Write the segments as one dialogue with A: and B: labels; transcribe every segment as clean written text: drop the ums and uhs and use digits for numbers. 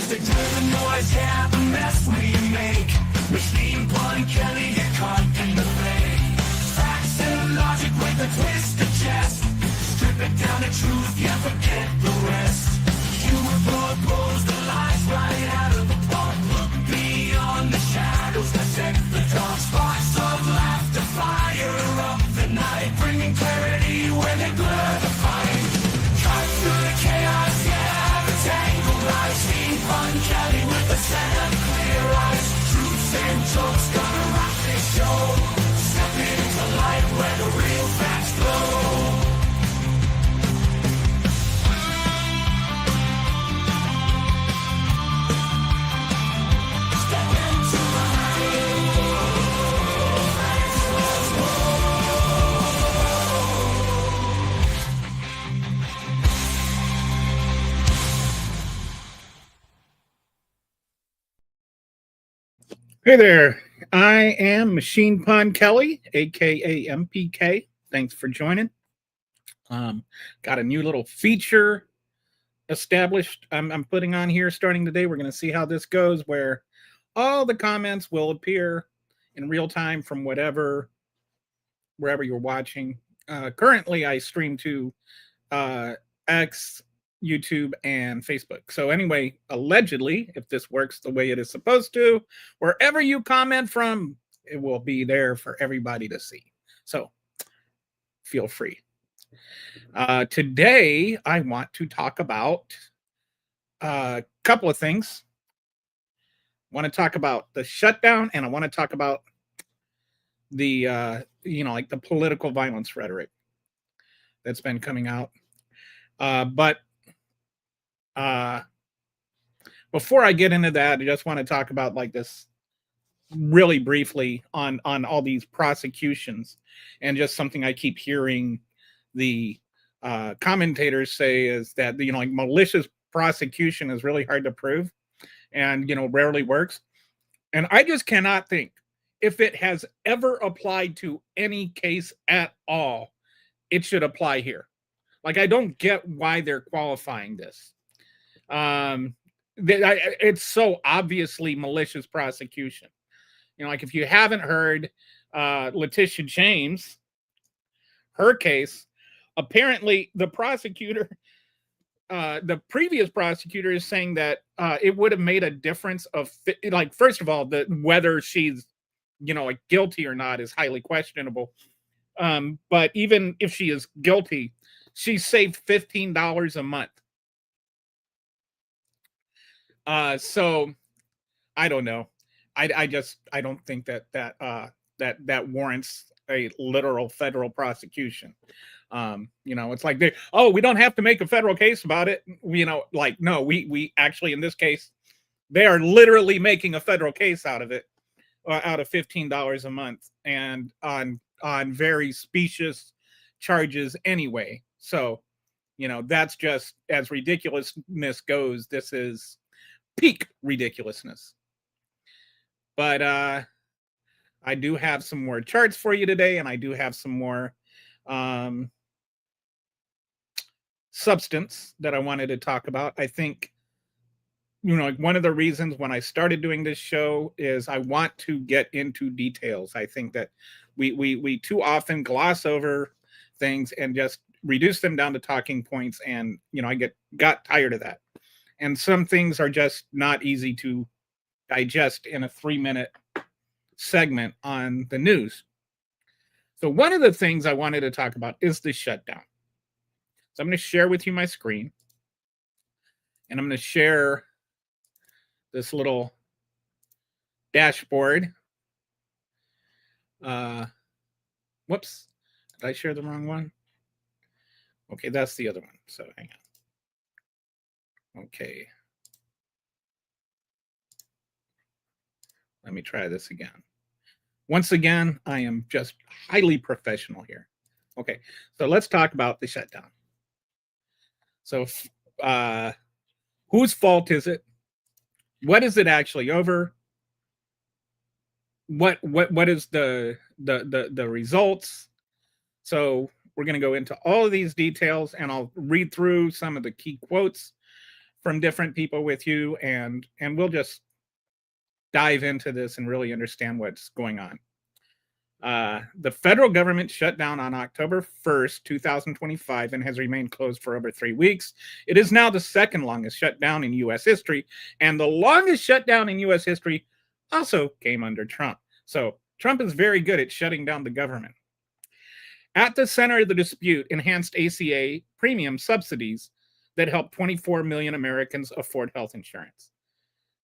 A: music to the noise, yeah, the mess we make. Machine Pun Kelly, get caught in the fray. Facts and logic with a twist of chest. Strip it down to truth, yeah, forget the rest. Humor blows the lies right out of the park. Look beyond the shadows that set the dark. Sparks of laughter fire up the night, bringing clarity where they blur the fight. Cut through the chaos, yeah, the tangled lies. Fun Kelly with a set of clear eyes. Truths and jokes gonna rock this show. Step into light where the real facts flow.
B: Hey there, I am Machine Pun Kelly, aka MPK. Thanks for joining. Got a new little feature established I'm putting on here starting today. We're going to see how this goes, where all the comments will appear in real time from wherever you're watching. Currently, I stream to X, YouTube, and Facebook. So anyway, allegedly, if this works the way it is supposed to, wherever you comment from, it will be there for everybody to see. So feel free. Today, I want to talk about a couple of things. I want to talk about the shutdown, and I want to talk about the, like the political violence rhetoric that's been coming out. But before I get into that, I just want to talk about like this really briefly on all these prosecutions, and just something I keep hearing the commentators say is that, like malicious prosecution is really hard to prove and, rarely works. And I just cannot think if it has ever applied to any case at all, it should apply here. Like, I don't get why they're qualifying this. It's so obviously malicious prosecution. Like if you haven't heard Letitia James, her case, apparently the prosecutor, the previous prosecutor is saying that it would have made a difference of, like, first of all, whether she's, like guilty or not is highly questionable. But even if she is guilty, she saved $15 a month. So I don't know. I don't think that warrants a literal federal prosecution. It's like we don't have to make a federal case about it. Like, no, we actually, in this case, they are literally making a federal case out of it, out of $15 a month, and on very specious charges anyway. So, that's just, as ridiculousness goes, this is peak ridiculousness. But I do have some more charts for you today, and I do have some more substance that I wanted to talk about. I think, like one of the reasons when I started doing this show is I want to get into details. I think that we too often gloss over things and just reduce them down to talking points, and I got tired of that. And some things are just not easy to digest in a 3-minute segment on the news. So one of the things I wanted to talk about is the shutdown. So I'm going to share with you my screen, and I'm going to share this little dashboard. Whoops, did I share the wrong one? Okay, that's the other one. So hang on. Okay. Let me try this again. Once again, I am just highly professional here. Okay, so let's talk about the shutdown. So whose fault is it? What is it actually over? What is the results? So we're going to go into all of these details, and I'll read through some of the key quotes from different people with you, and we'll just dive into this and really understand what's going on. The federal government shut down on October 1st, 2025, and has remained closed for over 3 weeks. It is now the second longest shutdown in U.S. history, and the longest shutdown in U.S. history also came under Trump. So Trump is very good at shutting down the government. At the center of the dispute, enhanced ACA premium subsidies that help 24 million Americans afford health insurance.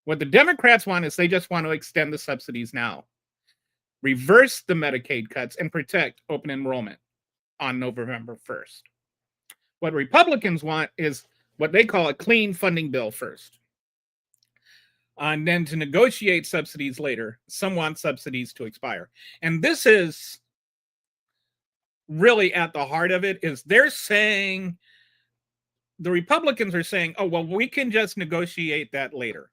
B: What the Democrats want is they just want to extend the subsidies now, reverse the Medicaid cuts, and protect open enrollment on November 1st. What Republicans want is what they call a clean funding bill first, and then to negotiate subsidies later. Some want subsidies to expire. And this is really at the heart of it, is they're saying, the Republicans are saying, oh, well, we can just negotiate that later.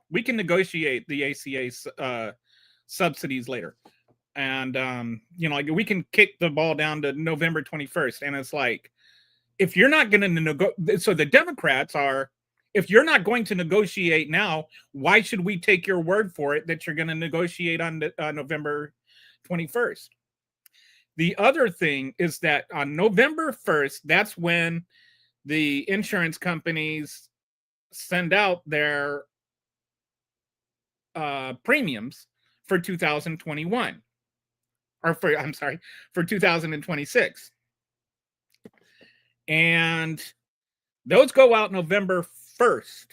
B: We can negotiate the ACA subsidies later. And, we can kick the ball down to November 21st. And it's like, if you're not going to negotiate, so the Democrats are, if you're not going to negotiate now, why should we take your word for it that you're going to negotiate on November 21st? The other thing is that on November 1st, that's when the insurance companies send out their premiums for 2021, or for 2026. And those go out November 1st.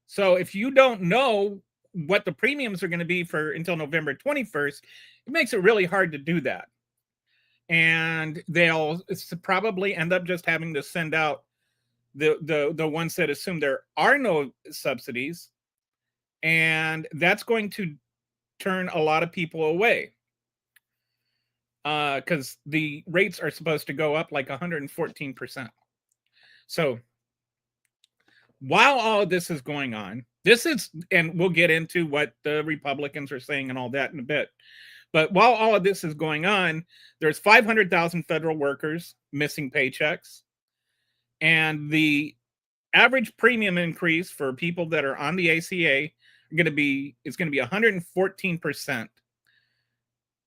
B: So if you don't know what the premiums are going to be for until November 21st, it makes it really hard to do that. And they'll probably end up just having to send out the ones that assume there are no subsidies. And that's going to turn a lot of people away, because the rates are supposed to go up like 114%. So while all of this is going on, and we'll get into what the Republicans are saying and all that in a bit. But while all of this is going on, there's 500,000 federal workers missing paychecks. And the average premium increase for people that are on the ACA is going to be 114%.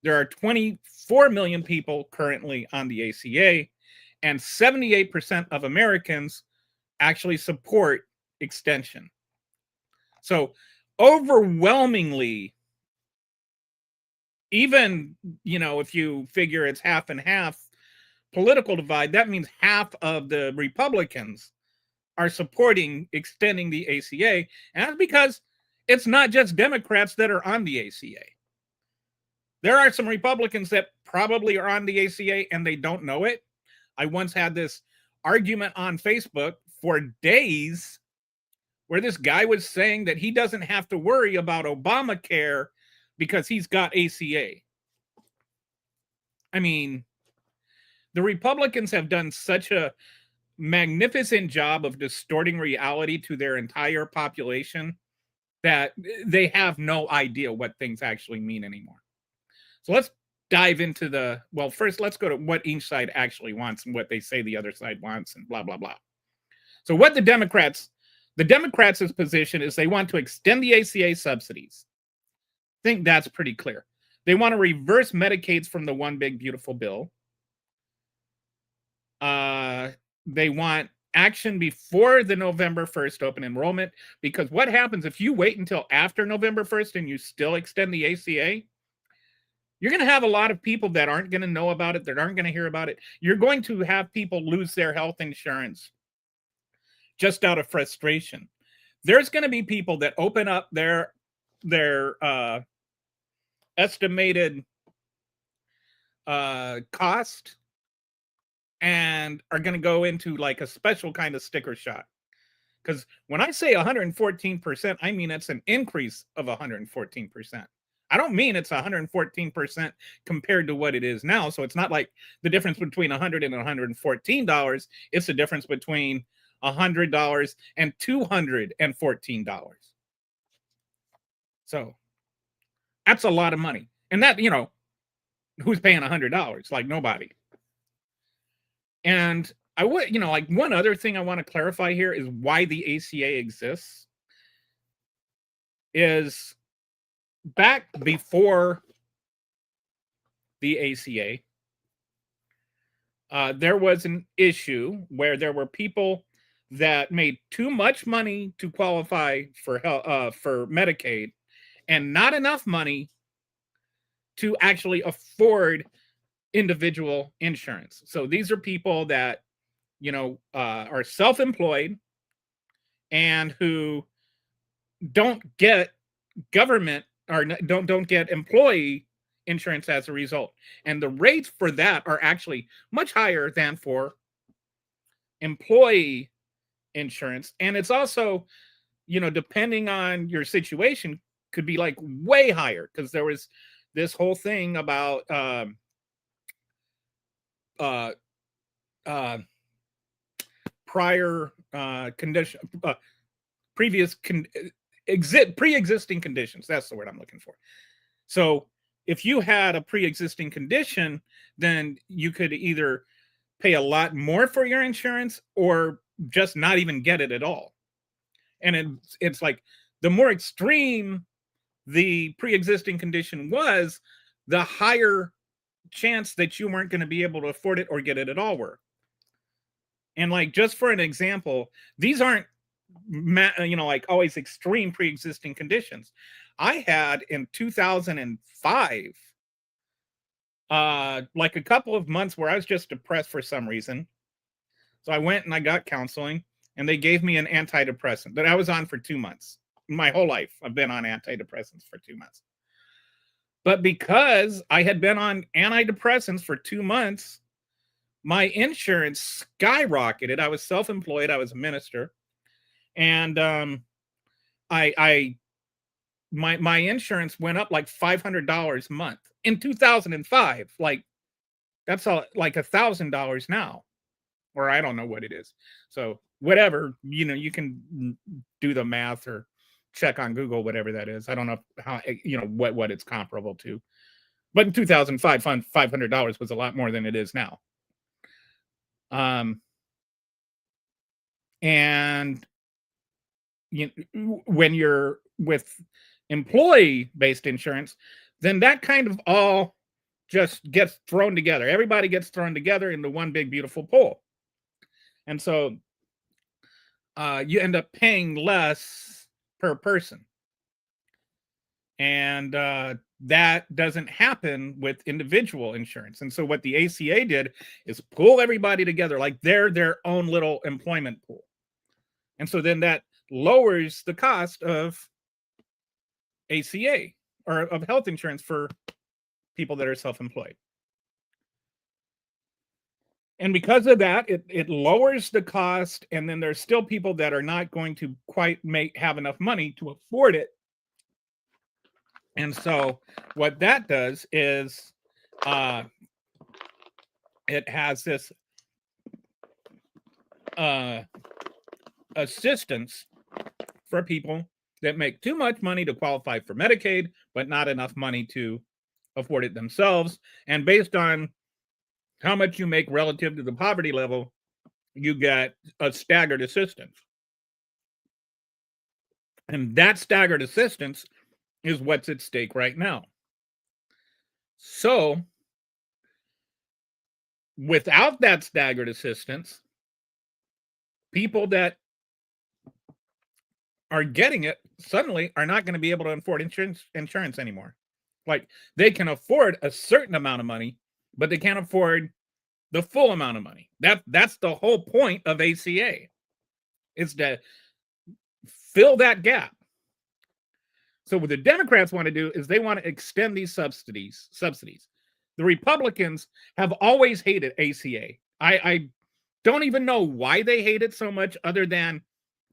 B: There are 24 million people currently on the ACA, and 78% of Americans actually support extension. So overwhelmingly, even, if you figure it's half and half political divide, that means half of the Republicans are supporting extending the ACA. And that's because it's not just Democrats that are on the ACA. There are some Republicans that probably are on the ACA and they don't know it. I once had this argument on Facebook for days where this guy was saying that he doesn't have to worry about Obamacare because he's got ACA. I mean, the Republicans have done such a magnificent job of distorting reality to their entire population that they have no idea what things actually mean anymore. So let's dive into first let's go to what each side actually wants and what they say the other side wants and blah, blah, blah. So what the Democrats' position is, they want to extend the ACA subsidies. I think that's pretty clear. They want to reverse Medicaids from the One Big Beautiful Bill. They want action before the November 1st open enrollment, because what happens if you wait until after November 1st and you still extend the ACA? You're going to have a lot of people that aren't going to know about it, that aren't going to hear about it. You're going to have people lose their health insurance just out of frustration. There's going to be people that open up their estimated cost and are going to go into like a special kind of sticker shock. Because when I say 114%, I mean it's an increase of 114%. I don't mean it's 114% compared to what it is now. So it's not like the difference between $100 and $114. It's the difference between $100 and $214. So that's a lot of money. And that, who's paying $100? Like nobody. And I would, like one other thing I want to clarify here is why the ACA exists is back before the ACA, there was an issue where there were people that made too much money to qualify for Medicaid, and not enough money to actually afford individual insurance. So these are people that are self-employed and who don't get government or don't get employee insurance as a result. And the rates for that are actually much higher than for employee insurance. And it's also, depending on your situation, could be like way higher, because there was this whole thing about prior condition, pre-existing conditions. That's the word I'm looking for. So if you had a pre-existing condition, then you could either pay a lot more for your insurance or just not even get it at all. And it's like the more extreme the pre-existing condition was, the higher chance that you weren't going to be able to afford it or get it at all were. And like, just for an example, these aren't like always extreme pre-existing conditions. I had in 2005 like a couple of months where I was just depressed for some reason. So I went and I got counseling, and they gave me an antidepressant that I was on for 2 months. My whole life I've been on antidepressants for 2 months. But because I had been on antidepressants for 2 months, my insurance skyrocketed. I was self-employed. I was a minister. And my insurance went up like $500 a month in 2005. Like, that's like $1,000 now, or I don't know what it is. So whatever, you can do the math or check on Google, whatever that is. I don't know how, what it's comparable to, but in 2005, $500 was a lot more than it is now. And when you're with employee-based insurance, then that kind of all just gets thrown together. Everybody gets thrown together into one big, beautiful pool. And so you end up paying less per person. And that doesn't happen with individual insurance. And so what the ACA did is pull everybody together like they're their own little employment pool. And so then that lowers the cost of ACA or of health insurance for people that are self-employed. And because of that, it lowers the cost, and then there's still people that are not going to quite have enough money to afford it. And so what that does is it has this assistance for people that make too much money to qualify for Medicaid, but not enough money to afford it themselves. And based on how much you make relative to the poverty level, you get a staggered assistance. And that staggered assistance is what's at stake right now. So without that staggered assistance, people that are getting it suddenly are not going to be able to afford insurance anymore. Like, they can afford a certain amount of money, but they can't afford the full amount of money. That's the whole point of ACA, is to fill that gap. So what the Democrats want to do is they want to extend these subsidies. The Republicans have always hated ACA. I don't even know why they hate it so much, other than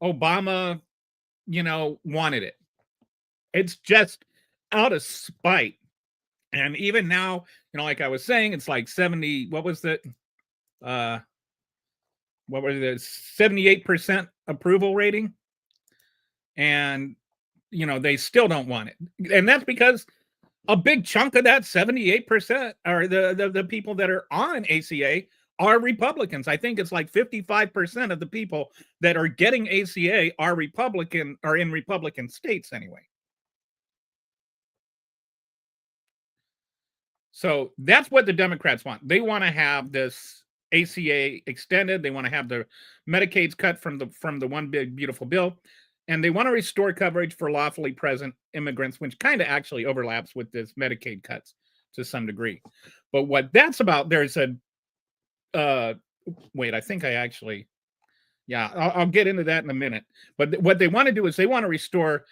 B: Obama, wanted it. It's just out of spite. And even now, like I was saying, it's like 70, what was it? What was it? 78% approval rating. And, they still don't want it. And that's because a big chunk of that 78% are the people that are on ACA are Republicans. I think it's like 55% of the people that are getting ACA are Republican, are in Republican states anyway. So that's what the Democrats want. They want to have this ACA extended. They want to have the Medicaid's cut from the one big beautiful bill, and they want to restore coverage for lawfully present immigrants, which kind of actually overlaps with this Medicaid cuts to some degree. But what that's about, there's a wait, I think I actually, yeah, I'll get into that in a minute. But what they want to do is they want to restore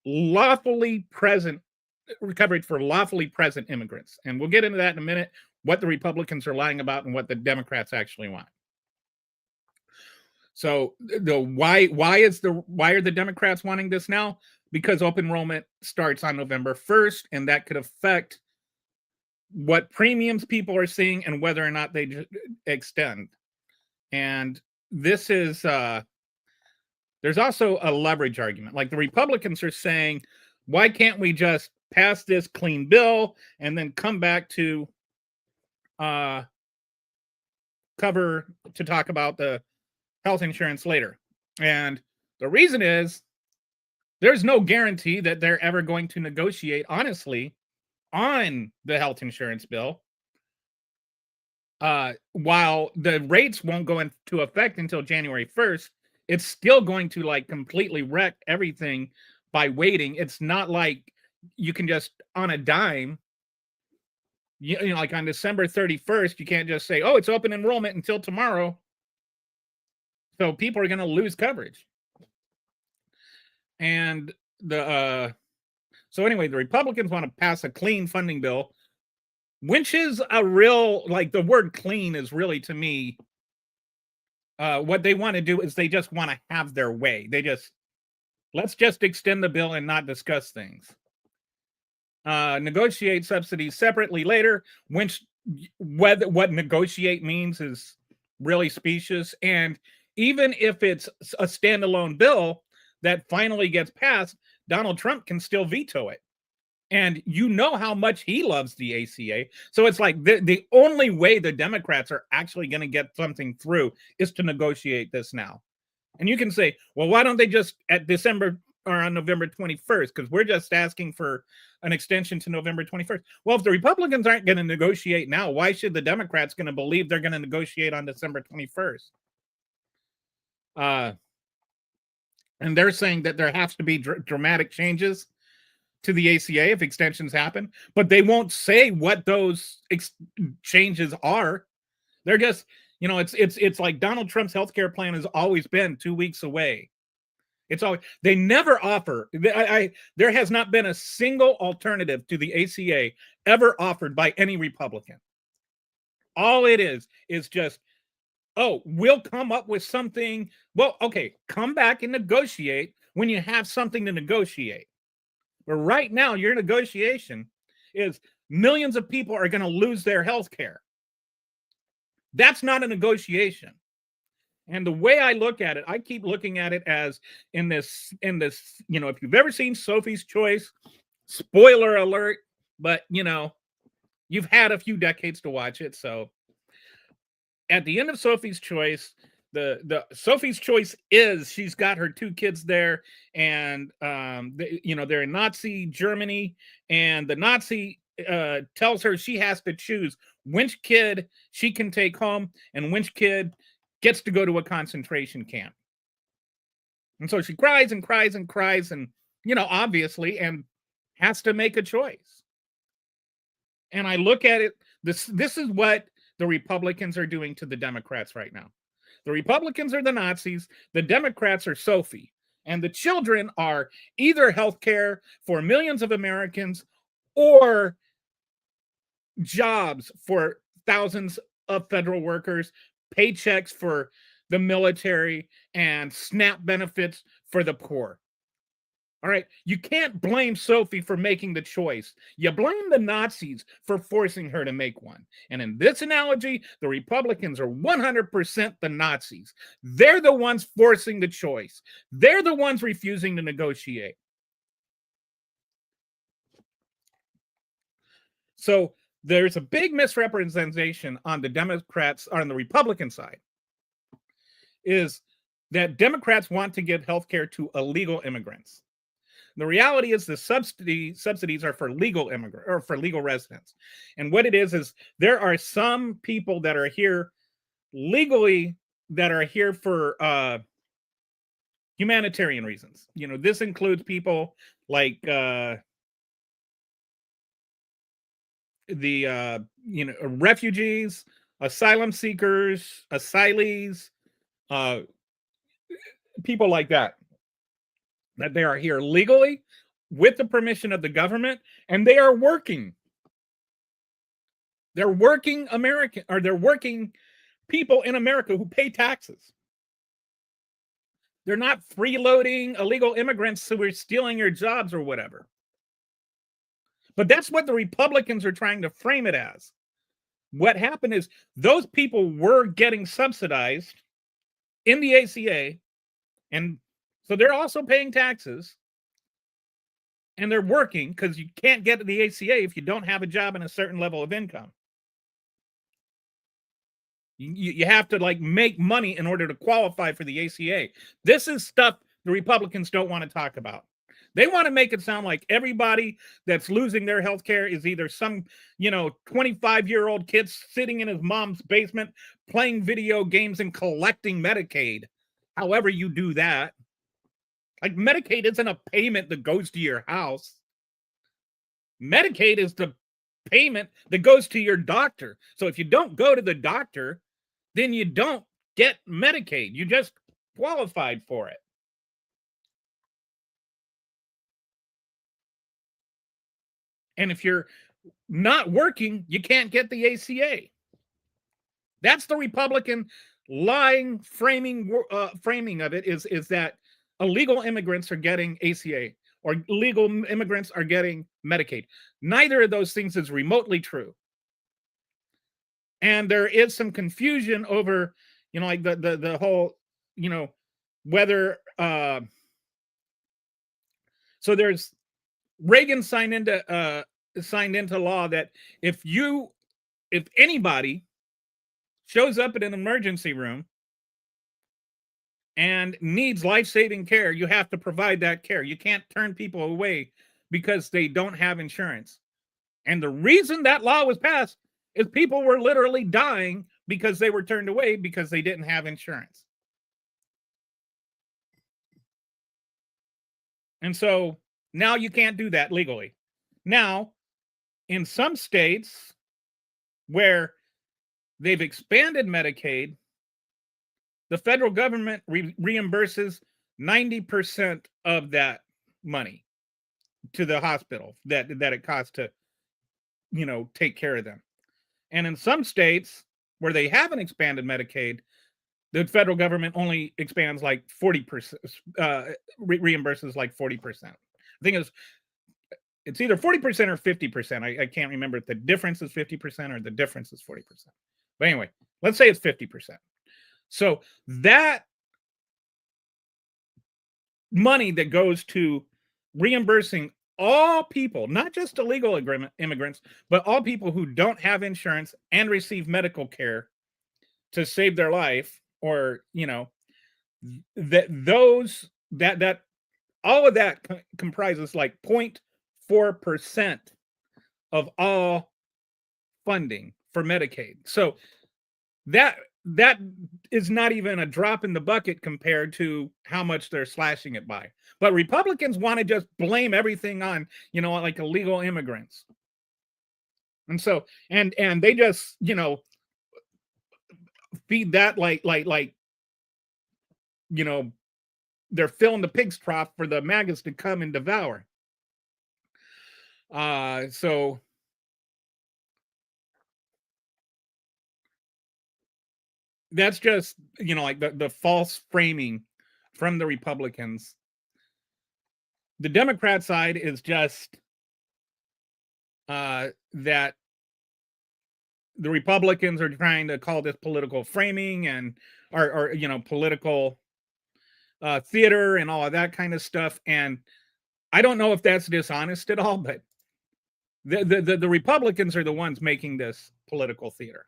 B: lawfully present coverage for lawfully present immigrants. And we'll get into that in a minute, what the Republicans are lying about and what the Democrats actually want. So the why are the Democrats wanting this now? Because open enrollment starts on November 1st, and that could affect what premiums people are seeing and whether or not they extend. And this is there's also a leverage argument. Like the Republicans are saying, why can't we just pass this clean bill and then come back to cover to talk about the health insurance later? And the reason is there's no guarantee that they're ever going to negotiate honestly on the health insurance bill. While the rates won't go into effect until January 1st, it's still going to like completely wreck everything by waiting. It's not like you can just on a dime, you know, like on December 31st, you can't just say, oh, it's open enrollment until tomorrow. So people are going to lose coverage. And so anyway, the Republicans want to pass a clean funding bill, which is a real, like the word clean is really, to me, what they want to do is they just want to have their way. Let's just extend the bill and not discuss things. Negotiate subsidies separately later, which what negotiate means is really specious. And even if it's a standalone bill that finally gets passed, Donald Trump can still veto it. And you know how much he loves the ACA. So it's like the only way the Democrats are actually going to get something through is to negotiate this now. And you can say, well, why don't they just at December or on November 21st? Because we're just asking for an extension to November 21st. Well, if the Republicans aren't going to negotiate now, why should the Democrats going to believe they're going to negotiate on December 21st? And they're saying that there has to be dramatic changes to the ACA if extensions happen, but they won't say what those changes are. They're just, you know, it's like Donald Trump's healthcare plan has always been 2 weeks away. It's always, they never offer. There has not been a single alternative to the ACA ever offered by any Republican. All it is just, oh, we'll come up with something. Well, okay, come back and negotiate when you have something to negotiate. But right now, your negotiation is millions of people are going to lose their health care. That's not a negotiation. And the way I look at it, I keep looking at it as in this, you know, if you've ever seen Sophie's Choice, spoiler alert, but you know, you've had a few decades to watch it. So at the end of Sophie's Choice, the Sophie's Choice is she's got her two kids there, and you know, they're in Nazi Germany, and the Nazi tells her she has to choose which kid she can take home and which kid gets to go to a concentration camp. And so she cries and cries and cries, and you know, obviously, and has to make a choice. And I look at it, this is what the Republicans are doing to the Democrats right now. The Republicans are the Nazis, the Democrats are Sophie, and the children are either health care for millions of Americans or jobs for thousands of federal workers, paychecks for the military, and SNAP benefits for the poor. All right, you can't blame Sophie for making the choice. You blame the Nazis for forcing her to make one. And in this analogy, the Republicans are 100% the Nazis. They're the ones forcing the choice. They're the ones refusing to negotiate. So there's a big misrepresentation on the Democrats, on the Republican side, is that Democrats want to give health care to illegal immigrants. The reality is the subsidies are for legal immigrant or for legal residents. And what it is there are some people that are here legally that are here for humanitarian reasons. You know, this includes people like the refugees, asylum seekers, asylees, people like that they are here legally with the permission of the government, and they are working. They're working American, or they're working people in America who pay taxes. They're not freeloading illegal immigrants who are stealing your jobs or whatever. But that's what the Republicans are trying to frame it as. What happened is those people were getting subsidized in the ACA, and so they're also paying taxes, and they're working, because you can't get to the ACA if you don't have a job and a certain level of income. You have to like make money in order to qualify for the ACA. This is stuff the Republicans don't want to talk about. They want to make it sound like everybody that's losing their health care is either some, 25-year-old kid sitting in his mom's basement playing video games and collecting Medicaid. However you do that. Like, Medicaid isn't a payment that goes to your house. Medicaid is the payment that goes to your doctor. So if you don't go to the doctor, then you don't get Medicaid. You just qualified for it. And if you're not working, you can't get the ACA. That's the Republican lying framing of it, is that illegal immigrants are getting ACA or legal immigrants are getting Medicaid. Neither of those things is remotely true. And there is some confusion over, like the whole, whether so there's Reagan signed into law that if anybody shows up in an emergency room and needs life-saving care, you have to provide that care. You can't turn people away because they don't have insurance. And the reason that law was passed is people were literally dying because they were turned away because they didn't have insurance. And so now you can't do that legally. Now, in some states where they've expanded Medicaid, the federal government reimburses 90% of that money to the hospital that it costs to, take care of them. And in some states where they haven't expanded Medicaid, the federal government only expands like 40%, reimburses like 40%. The thing is, it's either 40% or 50%. I can't remember if the difference is 50% or the difference is 40%. But anyway, let's say it's 50%. So that money that goes to reimbursing all people, not just illegal immigrants, but all people who don't have insurance and receive medical care to save their life, or that all of that comprises like 0.4% of all funding for Medicaid. So that is not even a drop in the bucket compared to how much they're slashing it by. But Republicans want to just blame everything on, like illegal immigrants. And so, and they just, feed that like, they're filling the pig's trough for the maggots to come and devour. So that's just, like the false framing from the Republicans. The Democrat side is just that the Republicans are trying to call this political framing and or political theater and all of that kind of stuff. And I don't know if that's dishonest at all, but The Republicans are the ones making this political theater.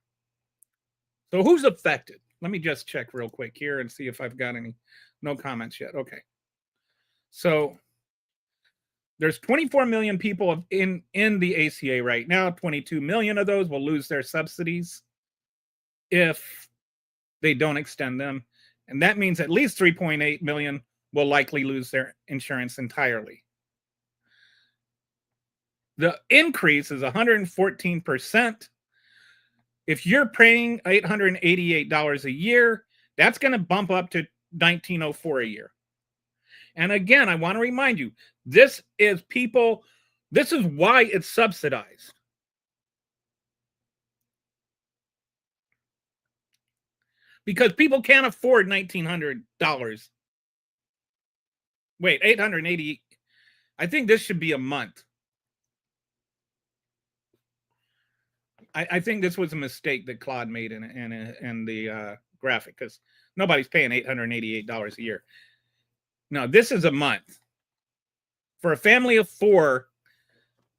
B: So who's affected? Let me just check real quick here and see if I've got any. No comments yet. Okay. So there's 24 million people in the ACA right now. 22 million of those will lose their subsidies if they don't extend them. And that means at least 3.8 million will likely lose their insurance entirely. The increase is 114%. If you're paying $888 a year, that's going to bump up to $1,904 a year. And again, I want to remind you, this is why it's subsidized. Because people can't afford $1,900. Wait, 880. I think this should be a month. I think this was a mistake that Claude made in the graphic, because nobody's paying $888 a year. No, this is a month. For a family of four,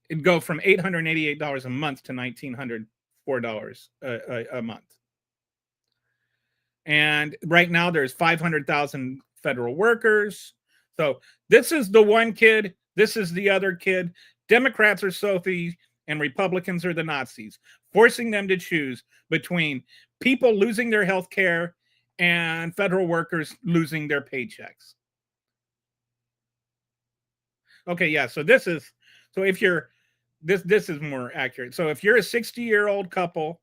B: it'd go from $888 a month to $1,904 a month. And right now there's 500,000 federal workers. So this is the one kid. This is the other kid. Democrats are Sophie and Republicans are the Nazis, forcing them to choose between people losing their health care and federal workers losing their paychecks. Okay, yeah, so this is more accurate. So if you're a 60-year-old couple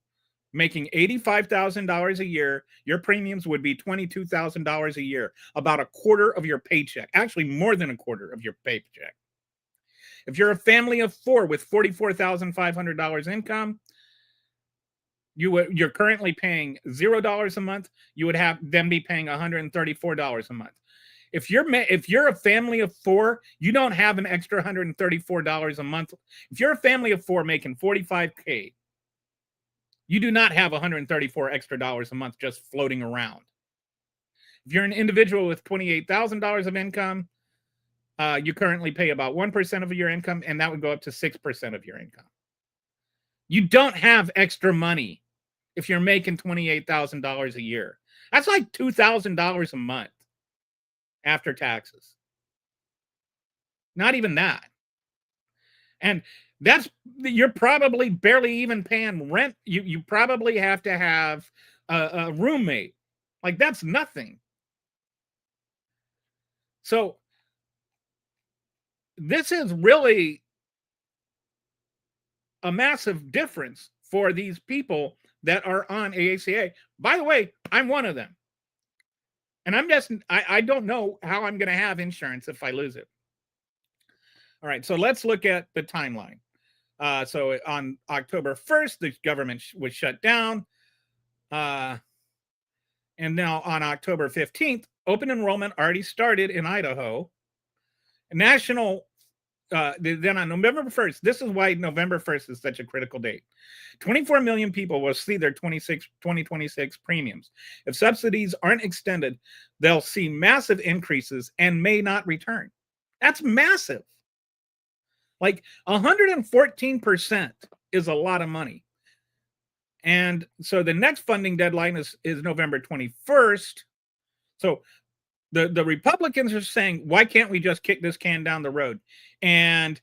B: making $85,000 a year, your premiums would be $22,000 a year, about a quarter of your paycheck, actually more than a quarter of your paycheck. If you're a family of four with $44,500 income, you're currently paying $0 a month. You would have them be paying $134 a month. If you're a family of four, you don't have an extra $134 a month. If you're a family of four making $45K, you do not have $134 extra dollars a month just floating around. If you're an individual with $28,000 of income, you currently pay about 1% of your income, and that would go up to 6% of your income. You don't have extra money if you're making $28,000 a year. That's like $2,000 a month after taxes. Not even that. And you're probably barely even paying rent. You probably have to have a roommate. Like, that's nothing. So this is really a massive difference for these people that are on ACA. By the way, I'm one of them. And I don't know how I'm going to have insurance if I lose it. All right, so let's look at the timeline. So on October 1st, the government was shut down. And now on October 15th, open enrollment already started in Idaho. Then on November 1st, this is why November 1st is such a critical date. 24 million people will see their 2026 premiums. If subsidies aren't extended, they'll see massive increases and may not return. That's massive. Like 114% is a lot of money. And so the next funding deadline is November 21st. So the Republicans are saying, why can't we just kick this can down the road? And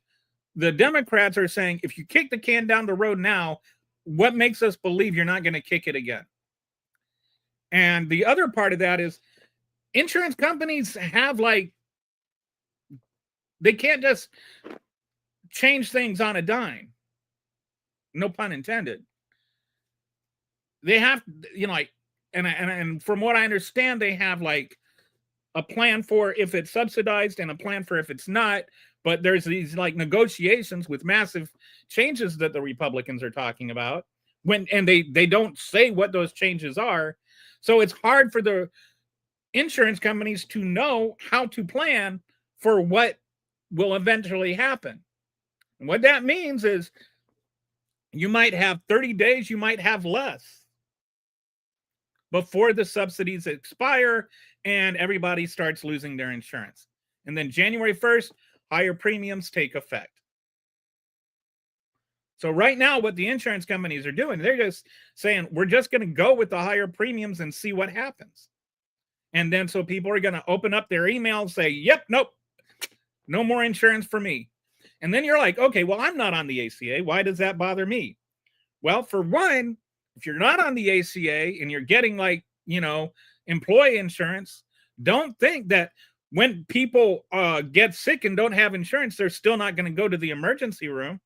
B: the Democrats are saying, if you kick the can down the road now, what makes us believe you're not going to kick it again? And the other part of that is insurance companies have they can't just change things on a dime. No pun intended. They have, and from what I understand, they have a plan for if it's subsidized and a plan for if it's not. But there's these negotiations with massive changes that the Republicans are talking about and they don't say what those changes are. So it's hard for the insurance companies to know how to plan for what will eventually happen. And what that means is you might have 30 days, you might have less before the subsidies expire and everybody starts losing their insurance. And then January 1st, higher premiums take effect. So right now, what the insurance companies are doing, they're just saying, we're just going to go with the higher premiums and see what happens. And then so people are going to open up their emails, say, yep, nope, no more insurance for me. And then you're like, okay, well, I'm not on the ACA. Why does that bother me? Well, for one, if you're not on the ACA and you're getting employee insurance, don't think that when people get sick and don't have insurance, they're still not going to go to the emergency room,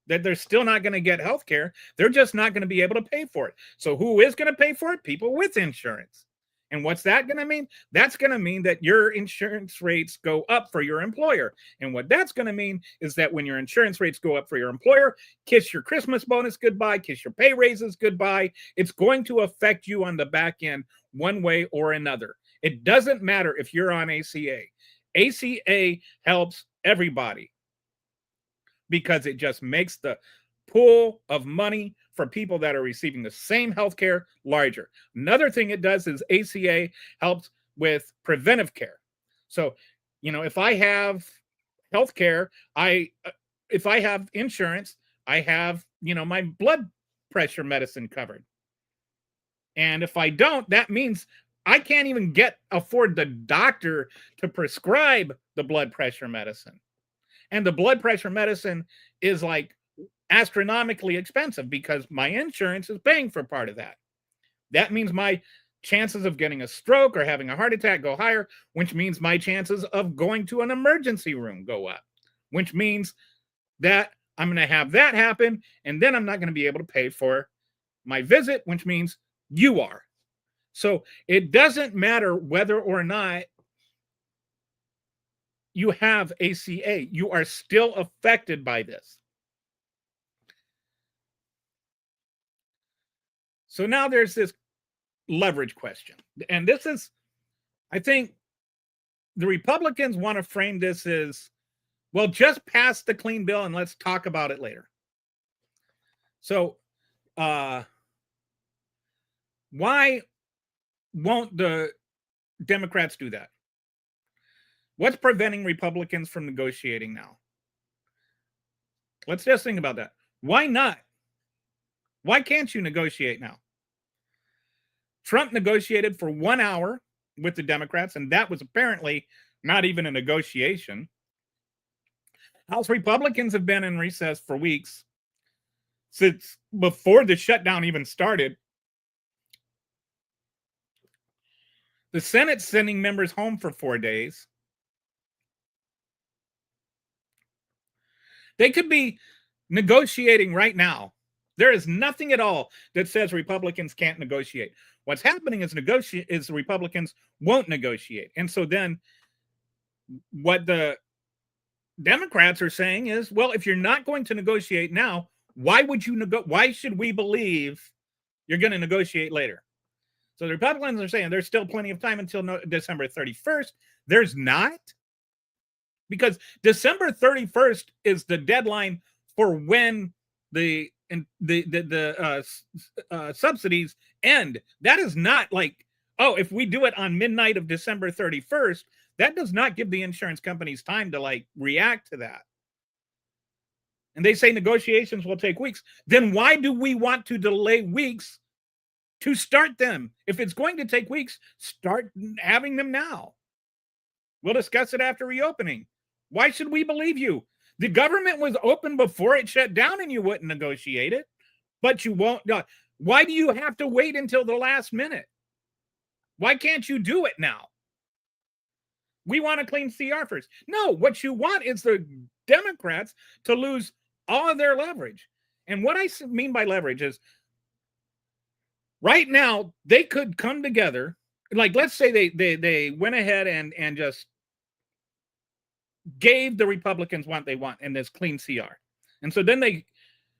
B: that they're still not going to get health care. They're just not going to be able to pay for it. So who is going to pay for it? People with insurance. And what's that going to mean? That's going to mean that your insurance rates go up for your employer. And what that's going to mean is that when your insurance rates go up for your employer, kiss your Christmas bonus goodbye, kiss your pay raises goodbye. It's going to affect you on the back end one way or another. It doesn't matter if you're on ACA. ACA helps everybody because it just makes the pool of money for people that are receiving the same health care larger. Another thing it does is ACA helps with preventive care. So, if I have health care, if I have insurance, I have, my blood pressure medicine covered. And if I don't, that means I can't even afford the doctor to prescribe the blood pressure medicine. And the blood pressure medicine is like astronomically expensive because my insurance is paying for part of that. That means my chances of getting a stroke or having a heart attack go higher, which means my chances of going to an emergency room go up, which means that I'm going to have that happen, and then I'm not going to be able to pay for my visit, which means you are. So it doesn't matter whether or not you have ACA, you are still affected by this. So now there's this leverage question. And this is, I think the Republicans want to frame this as, well, just pass the clean bill and let's talk about it later. So why won't the Democrats do that? What's preventing Republicans from negotiating now? Let's just think about that. Why not? Why can't you negotiate now? Trump negotiated for 1 hour with the Democrats, and that was apparently not even a negotiation. House Republicans have been in recess for weeks, since before the shutdown even started. The Senate's sending members home for 4 days. They could be negotiating right now. There is nothing at all that says Republicans can't negotiate. What's happening is the Republicans won't negotiate. And so then what the Democrats are saying is, well, if you're not going to negotiate now, why would you why should we believe you're going to negotiate later? So the Republicans are saying there's still plenty of time until December 31st. There's not, because December 31st is the deadline for when the subsidies end. That is not like, oh, if we do it on midnight of December 31st, that does not give the insurance companies time to react to that. And they say negotiations will take weeks. Then why do we want to delay weeks to start them? If it's going to take weeks, start having them now. We'll discuss it after reopening. Why should we believe you? The government was open before it shut down and you wouldn't negotiate it, but you won't. Why do you have to wait until the last minute? Why can't you do it now? We want a clean CR first. No, what you want is the Democrats to lose all of their leverage. And what I mean by leverage is right now they could come together. Like, let's say they went ahead and just gave the Republicans what they want in this clean CR. And so then they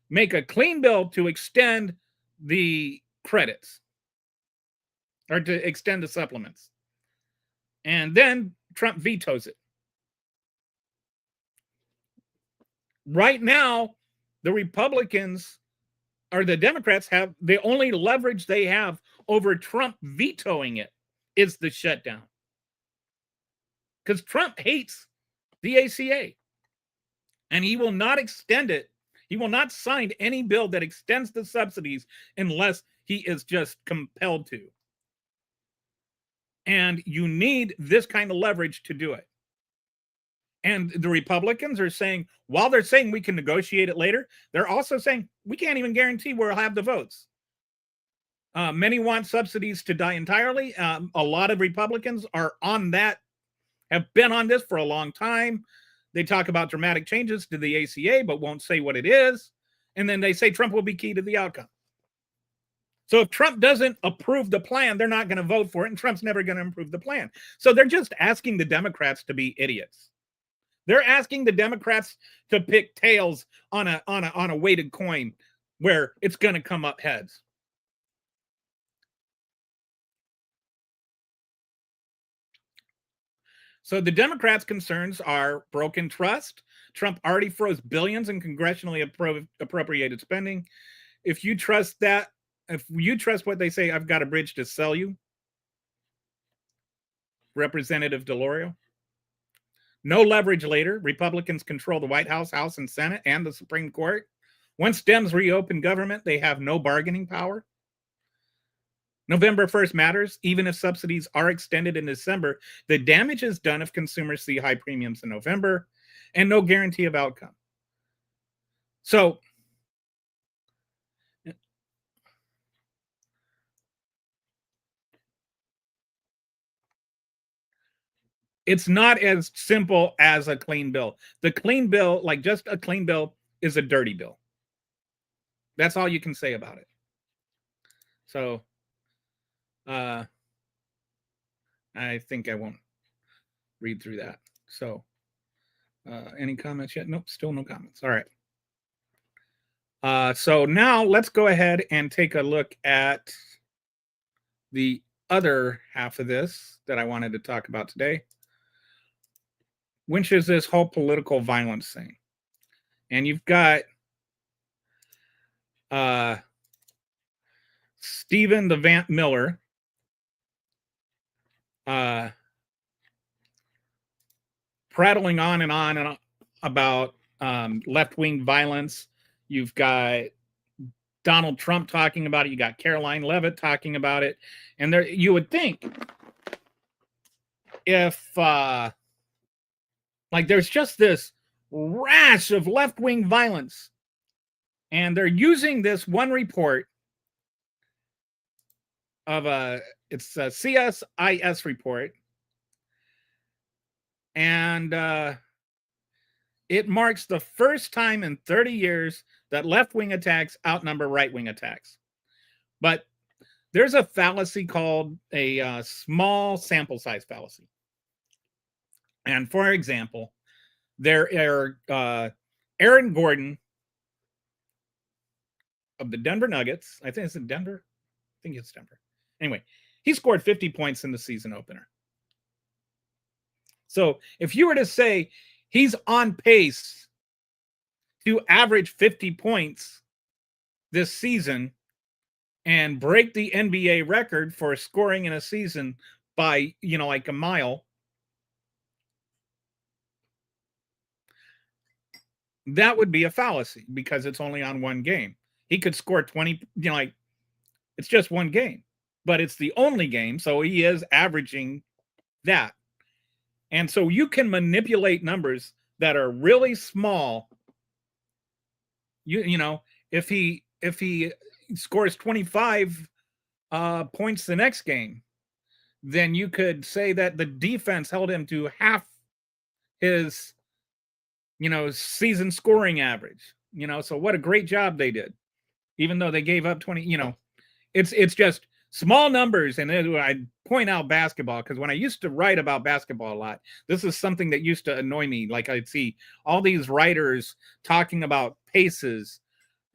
B: make a clean bill to extend the credits or to extend the supplements. And then Trump vetoes it. Right now, the Republicans or the Democrats have the only leverage they have over Trump vetoing it is the shutdown. Because Trump hates the ACA and he will not extend it He will not sign any bill that extends the subsidies unless he is just compelled to. And you need this kind of leverage to do it. And the Republicans are saying, while they're saying we can negotiate it later, they're also saying we can't even guarantee we'll have the votes. Many want subsidies to die entirely. A lot of Republicans are on that, have been on this for a long time. They talk about dramatic changes to the ACA, but won't say what it is. And then they say Trump will be key to the outcome. So if Trump doesn't approve the plan, they're not going to vote for it, and Trump's never going to approve the plan. So they're just asking the Democrats to be idiots. They're asking the Democrats to pick tails on a weighted coin where it's going to come up heads. So the Democrats' concerns are broken trust. Trump already froze billions in congressionally appropriated spending. If you trust that, if you trust what they say, I've got a bridge to sell you, Representative DeLorean. No leverage later. Republicans control the White House, House and Senate, and the Supreme Court. Once Dems reopen government, they have no bargaining power. November 1st matters. Even if subsidies are extended in December, the damage is done if consumers see high premiums in November, and no guarantee of outcome. So it's not as simple as a clean bill. The clean bill, like just a clean bill, is a dirty bill. That's all you can say about it. So I think I won't read through that. So any comments yet? Nope, still no comments. All right. So now let's go ahead and take a look at the other half of this that I wanted to talk about today, which is this whole political violence thing. And you've got Stephen the Vamp Miller prattling on and about left-wing violence. You've got Donald Trump talking about it. You got Caroline Leavitt talking about it. And there, you would think if like there's just this rash of left-wing violence, and they're using this one report of it's a CSIS report, and it marks the first time in 30 years that left-wing attacks outnumber right-wing attacks. But there's a fallacy called a small sample size fallacy. And for example, there are Aaron Gordon of the Denver Nuggets. I think it's in Denver. I think it's Denver. Anyway, he scored 50 points in the season opener. So if you were to say he's on pace to average 50 points this season and break the NBA record for scoring in a season by, like a mile, that would be a fallacy because it's only on one game. He could score 20, it's just one game, but it's the only game. So he is averaging that. And so you can manipulate numbers that are really small. If he scores 25 points the next game, then you could say that the defense held him to half his, season scoring average. So what a great job they did, even though they gave up 20. It's just small numbers. And I point out basketball because when I used to write about basketball a lot, this is something that used to annoy me. Like I'd see all these writers talking about paces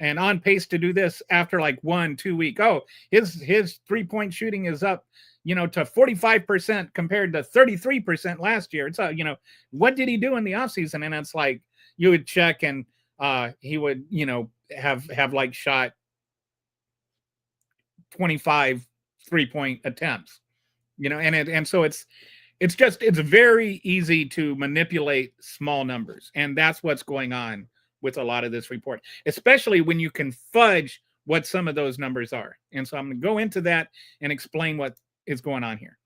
B: and on pace to do this after like 1-2 weeks. Oh, his 3-point shooting is up, to 45% compared to 33% last year. It's what did he do in the offseason? And it's like you would check and he would, have like shot 25 3-point attempts, and so it's very easy to manipulate small numbers, and that's what's going on with a lot of this report, especially when you can fudge what some of those numbers are. And so I'm going to go into that and explain what is going on here.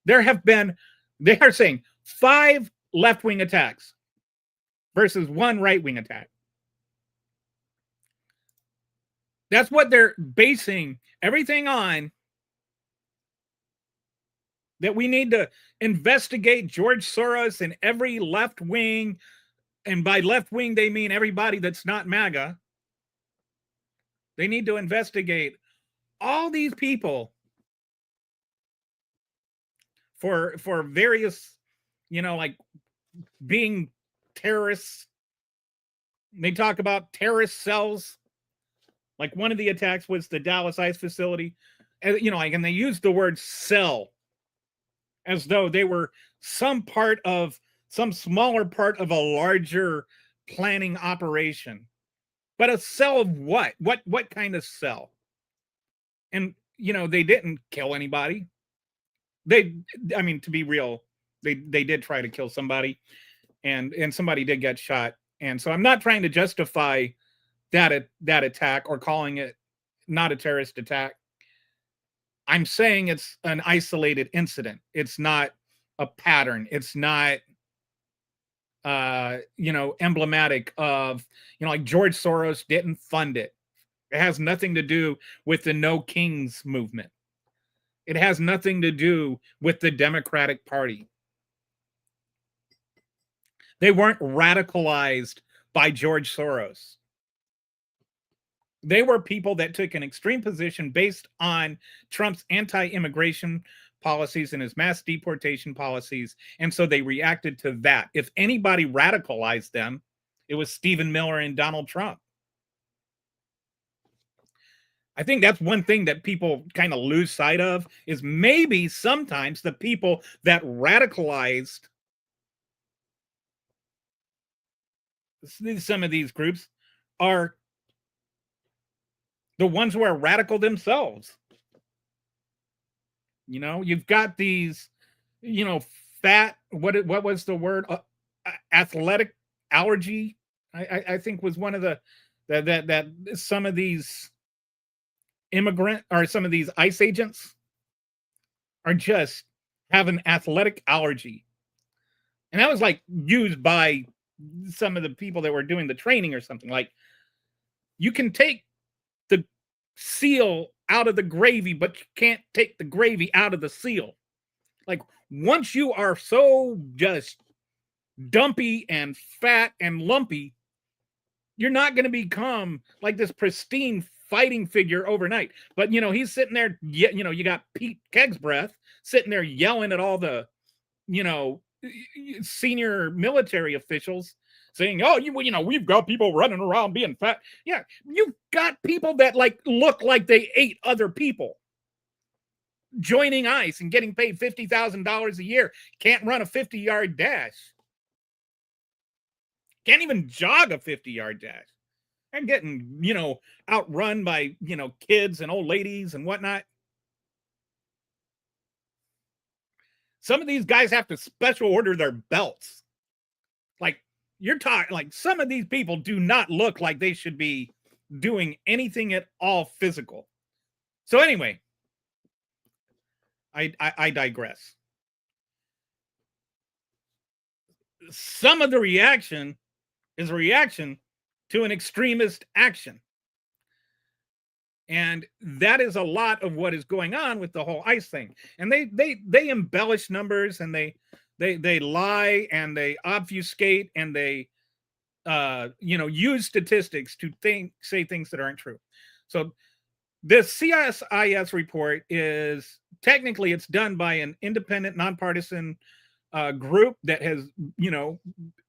B: They are saying 5 left-wing attacks versus 1 right-wing attack. That's what they're basing everything on, that we need to investigate George Soros and every left wing. And by left wing, they mean everybody that's not MAGA. They need to investigate all these people for various, like being terrorists. They talk about terrorist cells. Like one of the attacks was the Dallas ICE facility. And, and they used the word cell as though they were some smaller part of a larger planning operation. But a cell of what? What kind of cell? And, they didn't kill anybody. To be real, they did try to kill somebody, and somebody did get shot. And so I'm not trying to justify that attack or calling it not a terrorist attack. I'm saying it's an isolated incident. It's not a pattern. It's not, emblematic of, like George Soros didn't fund it. It has nothing to do with the No Kings movement. It has nothing to do with the Democratic Party. They weren't radicalized by George Soros. They were people that took an extreme position based on Trump's anti-immigration policies and his mass deportation policies. And so they reacted to that. If anybody radicalized them, it was Stephen Miller and Donald Trump. I think that's one thing that people kind of lose sight of, is maybe sometimes the people that radicalized some of these groups are the ones who are radical themselves. You've got these, fat, what was the word? Athletic allergy, I think was one of that some of these some of these ICE agents are just have an athletic allergy. And that was like used by some of the people that were doing the training or something. Like, you can take the seal out of the gravy, but you can't take the gravy out of the seal. Like, once you are so just dumpy and fat and lumpy, you're not going to become like this pristine fighting figure overnight. But, he's sitting there, you got Pete Kegsbreath sitting there yelling at all the, senior military officials, saying, "Oh, we've got people running around being fat." Yeah, you've got people that look like they ate other people joining ICE and getting paid $50,000 a year. Can't run a 50-yard dash. Can't even jog a 50-yard dash. And getting, outrun by, kids and old ladies and whatnot. Some of these guys have to special order their belts. Like, you're talking, like, some of these people do not look like they should be doing anything at all physical. So anyway, I digress. Some of the reaction is a reaction to an extremist action. And that is a lot of what is going on with the whole ICE thing. And they embellish numbers, and they lie, and they obfuscate, and they use statistics to say things that aren't true. So this CSIS report is technically, it's done by an independent, nonpartisan group that has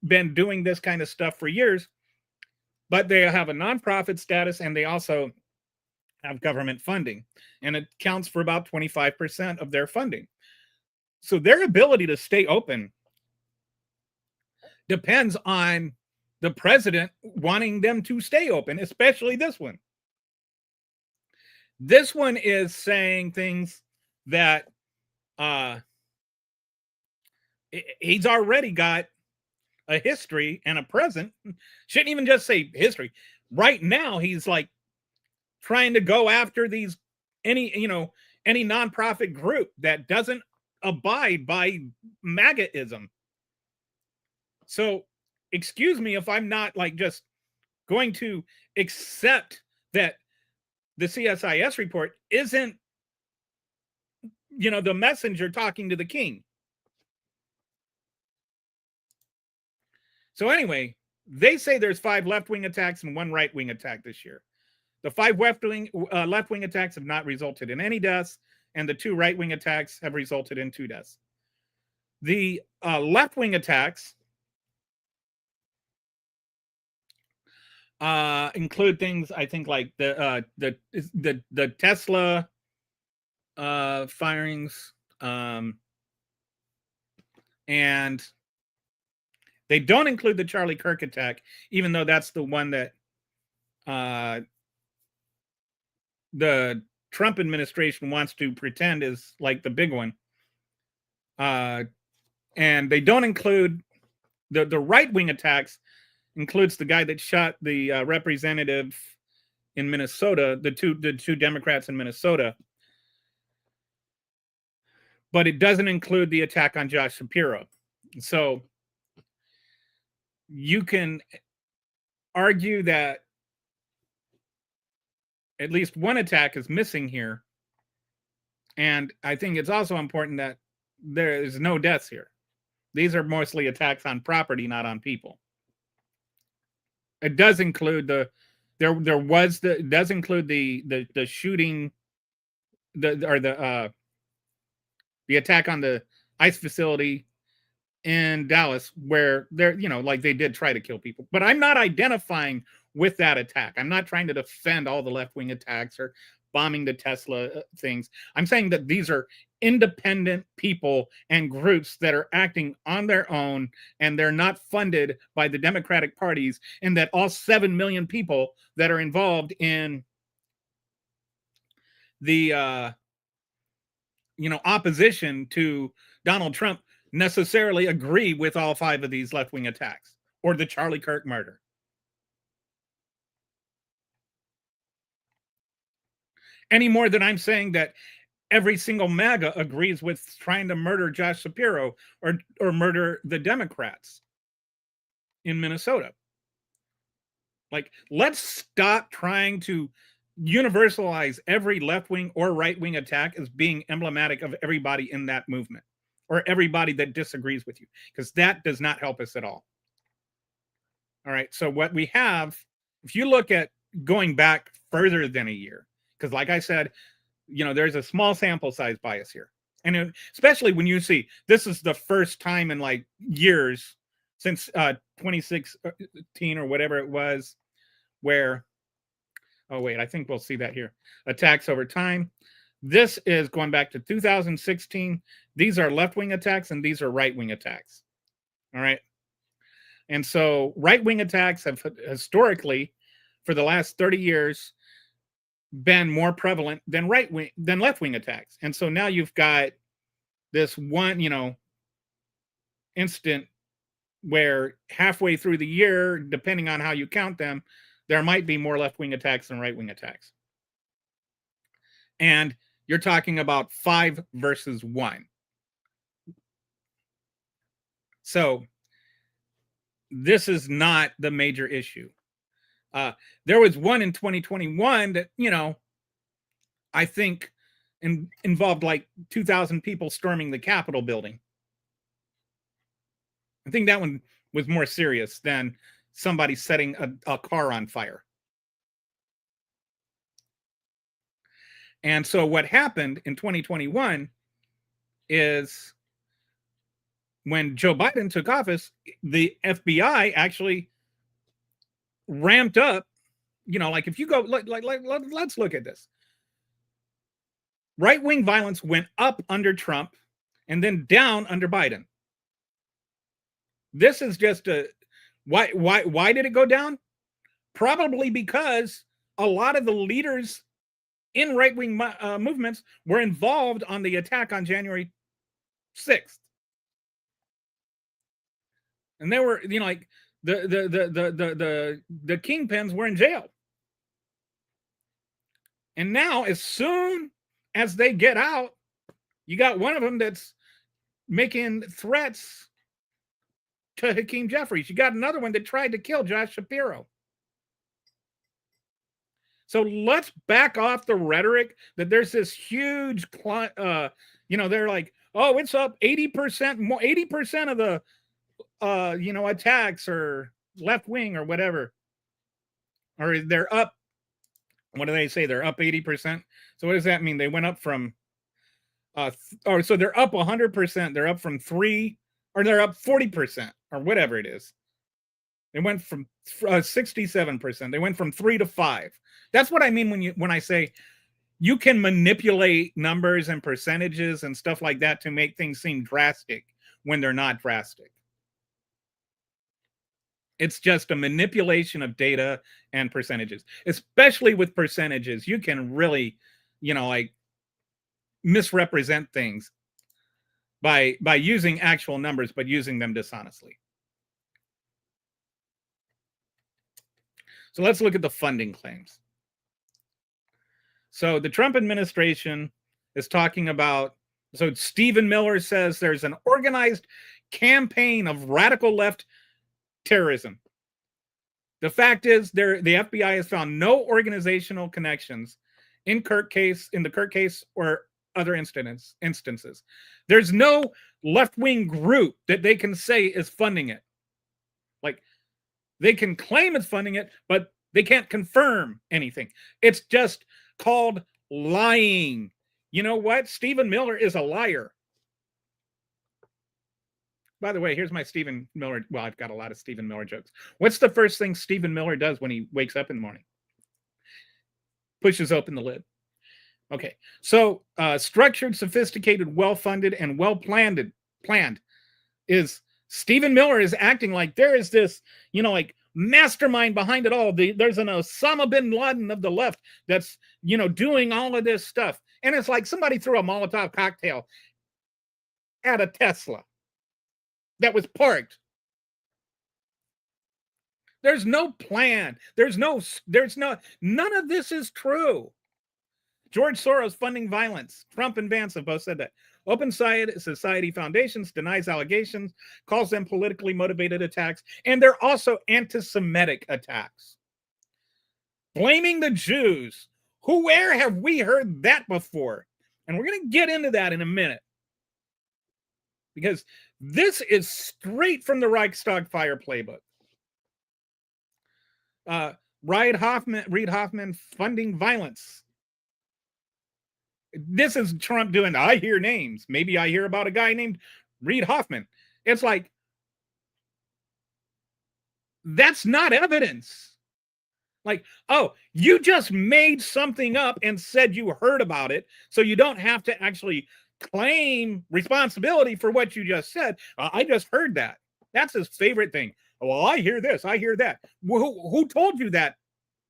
B: been doing this kind of stuff for years, but they have a nonprofit status, and they also have government funding, and it counts for about 25% of their funding. So their ability to stay open depends on the president wanting them to stay open, especially this one. This one is saying things that he's already got a history and a present. Shouldn't even just say history. Right now, he's like trying to go after any nonprofit group that doesn't abide by MAGAism. So, excuse me if I'm not like just going to accept that the CSIS report isn't, the messenger talking to the king. So anyway, they say there's 5 left-wing attacks and 1 right-wing attack this year. The 5 left-wing attacks have not resulted in any deaths, and the 2 right-wing attacks have resulted in 2 deaths. The left-wing attacks include things, I think, like the Tesla firings, and they don't include the Charlie Kirk attack, even though that's the one that the Trump administration wants to pretend is like the big one. And they don't include the right-wing attacks. Includes the guy that shot the representative in Minnesota, the two Democrats in Minnesota. But it doesn't include the attack on Josh Shapiro. So you can argue that at least one attack is missing here. And I think it's also important that there is no deaths here. These are mostly attacks on property, not on people. It does include the shooting, the attack on the ICE facility in Dallas, where like they did try to kill people. But I'm not identifying with that attack. I'm not trying to defend all the left-wing attacks or bombing the Tesla things. I'm saying that these are independent people and groups that are acting on their own, and they're not funded by the Democratic parties, and that all 7 million people that are involved in the opposition to Donald Trump necessarily agree with all 5 of these left-wing attacks or the Charlie Kirk murder. Any more than I'm saying that every single MAGA agrees with trying to murder Josh Shapiro or murder the Democrats in Minnesota. Like, let's stop trying to universalize every left-wing or right-wing attack as being emblematic of everybody in that movement or everybody that disagrees with you, because that does not help us at all. All right. So what we have, if you look at going back further than a year, because like I said, there's a small sample size bias here. And especially when you see this is the first time in like years since 2016 or whatever it was, where, oh wait, I think we'll see that here. Attacks over time. This is going back to 2016. These are left-wing attacks and these are right-wing attacks. All right. And so right-wing attacks have historically, for the last 30 years, been more prevalent than left-wing attacks. And so now you've got this one, instant where halfway through the year, depending on how you count them, there might be more left-wing attacks than right-wing attacks. And you're talking about 5 versus 1. So this is not the major issue. There was one in 2021 that, I think involved like 2,000 people storming the Capitol building. I think that one was more serious than somebody setting a car on fire. And so what happened in 2021 is when Joe Biden took office, the FBI actually ramped up, like if you go, let's look at this. Right-wing violence went up under Trump and then down under Biden. This is just why did it go down? Probably because a lot of the leaders in right-wing movements were involved on the attack on January 6th. And they were, like the kingpins were in jail. And now, as soon as they get out, you got one of them that's making threats to Hakeem Jeffries. You got another one that tried to kill Josh Shapiro. So let's back off the rhetoric that there's this huge, they're like, oh, it's up 80% more, 80% of the, attacks are left wing or whatever, or they're up. What do they say? They're up 80%. So what does that mean? They went up from, so they're up 100%. They're up from 3, or they're up 40% or whatever it is. They went from 67%. They went from 3 to 5. That's what I mean when I say you can manipulate numbers and percentages and stuff like that to make things seem drastic when they're not drastic. It's just a manipulation of data and percentages, especially with percentages. You can really, like misrepresent things by using actual numbers, but using them dishonestly. So let's look at the funding claims. So the Trump administration is talking about, so Stephen Miller says there's an organized campaign of radical left terrorism. The fact is, the FBI has found no organizational connections in the Kirk case or other instances. There's no left-wing group that they can say is funding it. Like, they can claim it's funding it, but they can't confirm anything. It's just called lying. You know what? Stephen Miller is a liar. By the way, here's my Stephen Miller. Well, I've got a lot of Stephen Miller jokes. What's the first thing Stephen Miller does when he wakes up in the morning? Pushes open the lid. Okay, so structured, sophisticated, well-funded, and well-planned is Stephen Miller is acting like there is this, like mastermind behind it all. There's an Osama bin Laden of the left that's, doing all of this stuff. And it's like somebody threw a Molotov cocktail at a Tesla that was parked. There's no plan. None of this is true. George Soros funding violence. Trump and Vance have both said that. Open Society Foundations denies allegations, calls them politically motivated attacks, and they're also anti-Semitic attacks. Blaming the Jews. Where have we heard that before? And we're going to get into that in a minute. Because this is straight from the Reichstag fire playbook. Reid Hoffman funding violence. This is Trump doing, I hear names. Maybe I hear about a guy named Reid Hoffman. It's like, that's not evidence. Like, oh, you just made something up and said you heard about it, so you don't have to actually claim responsibility for what you just said. I just heard that. That's his favorite thing. Well, I hear this, I hear that. Who told you that,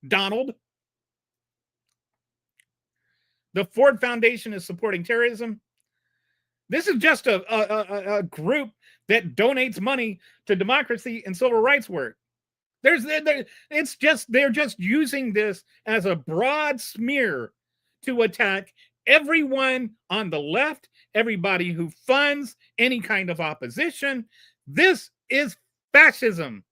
B: Donald? The Ford Foundation is supporting terrorism. This is just a group that donates money to democracy and civil rights work. They're just using this as a broad smear to attack everyone on the left, everybody who funds any kind of opposition. This is fascism.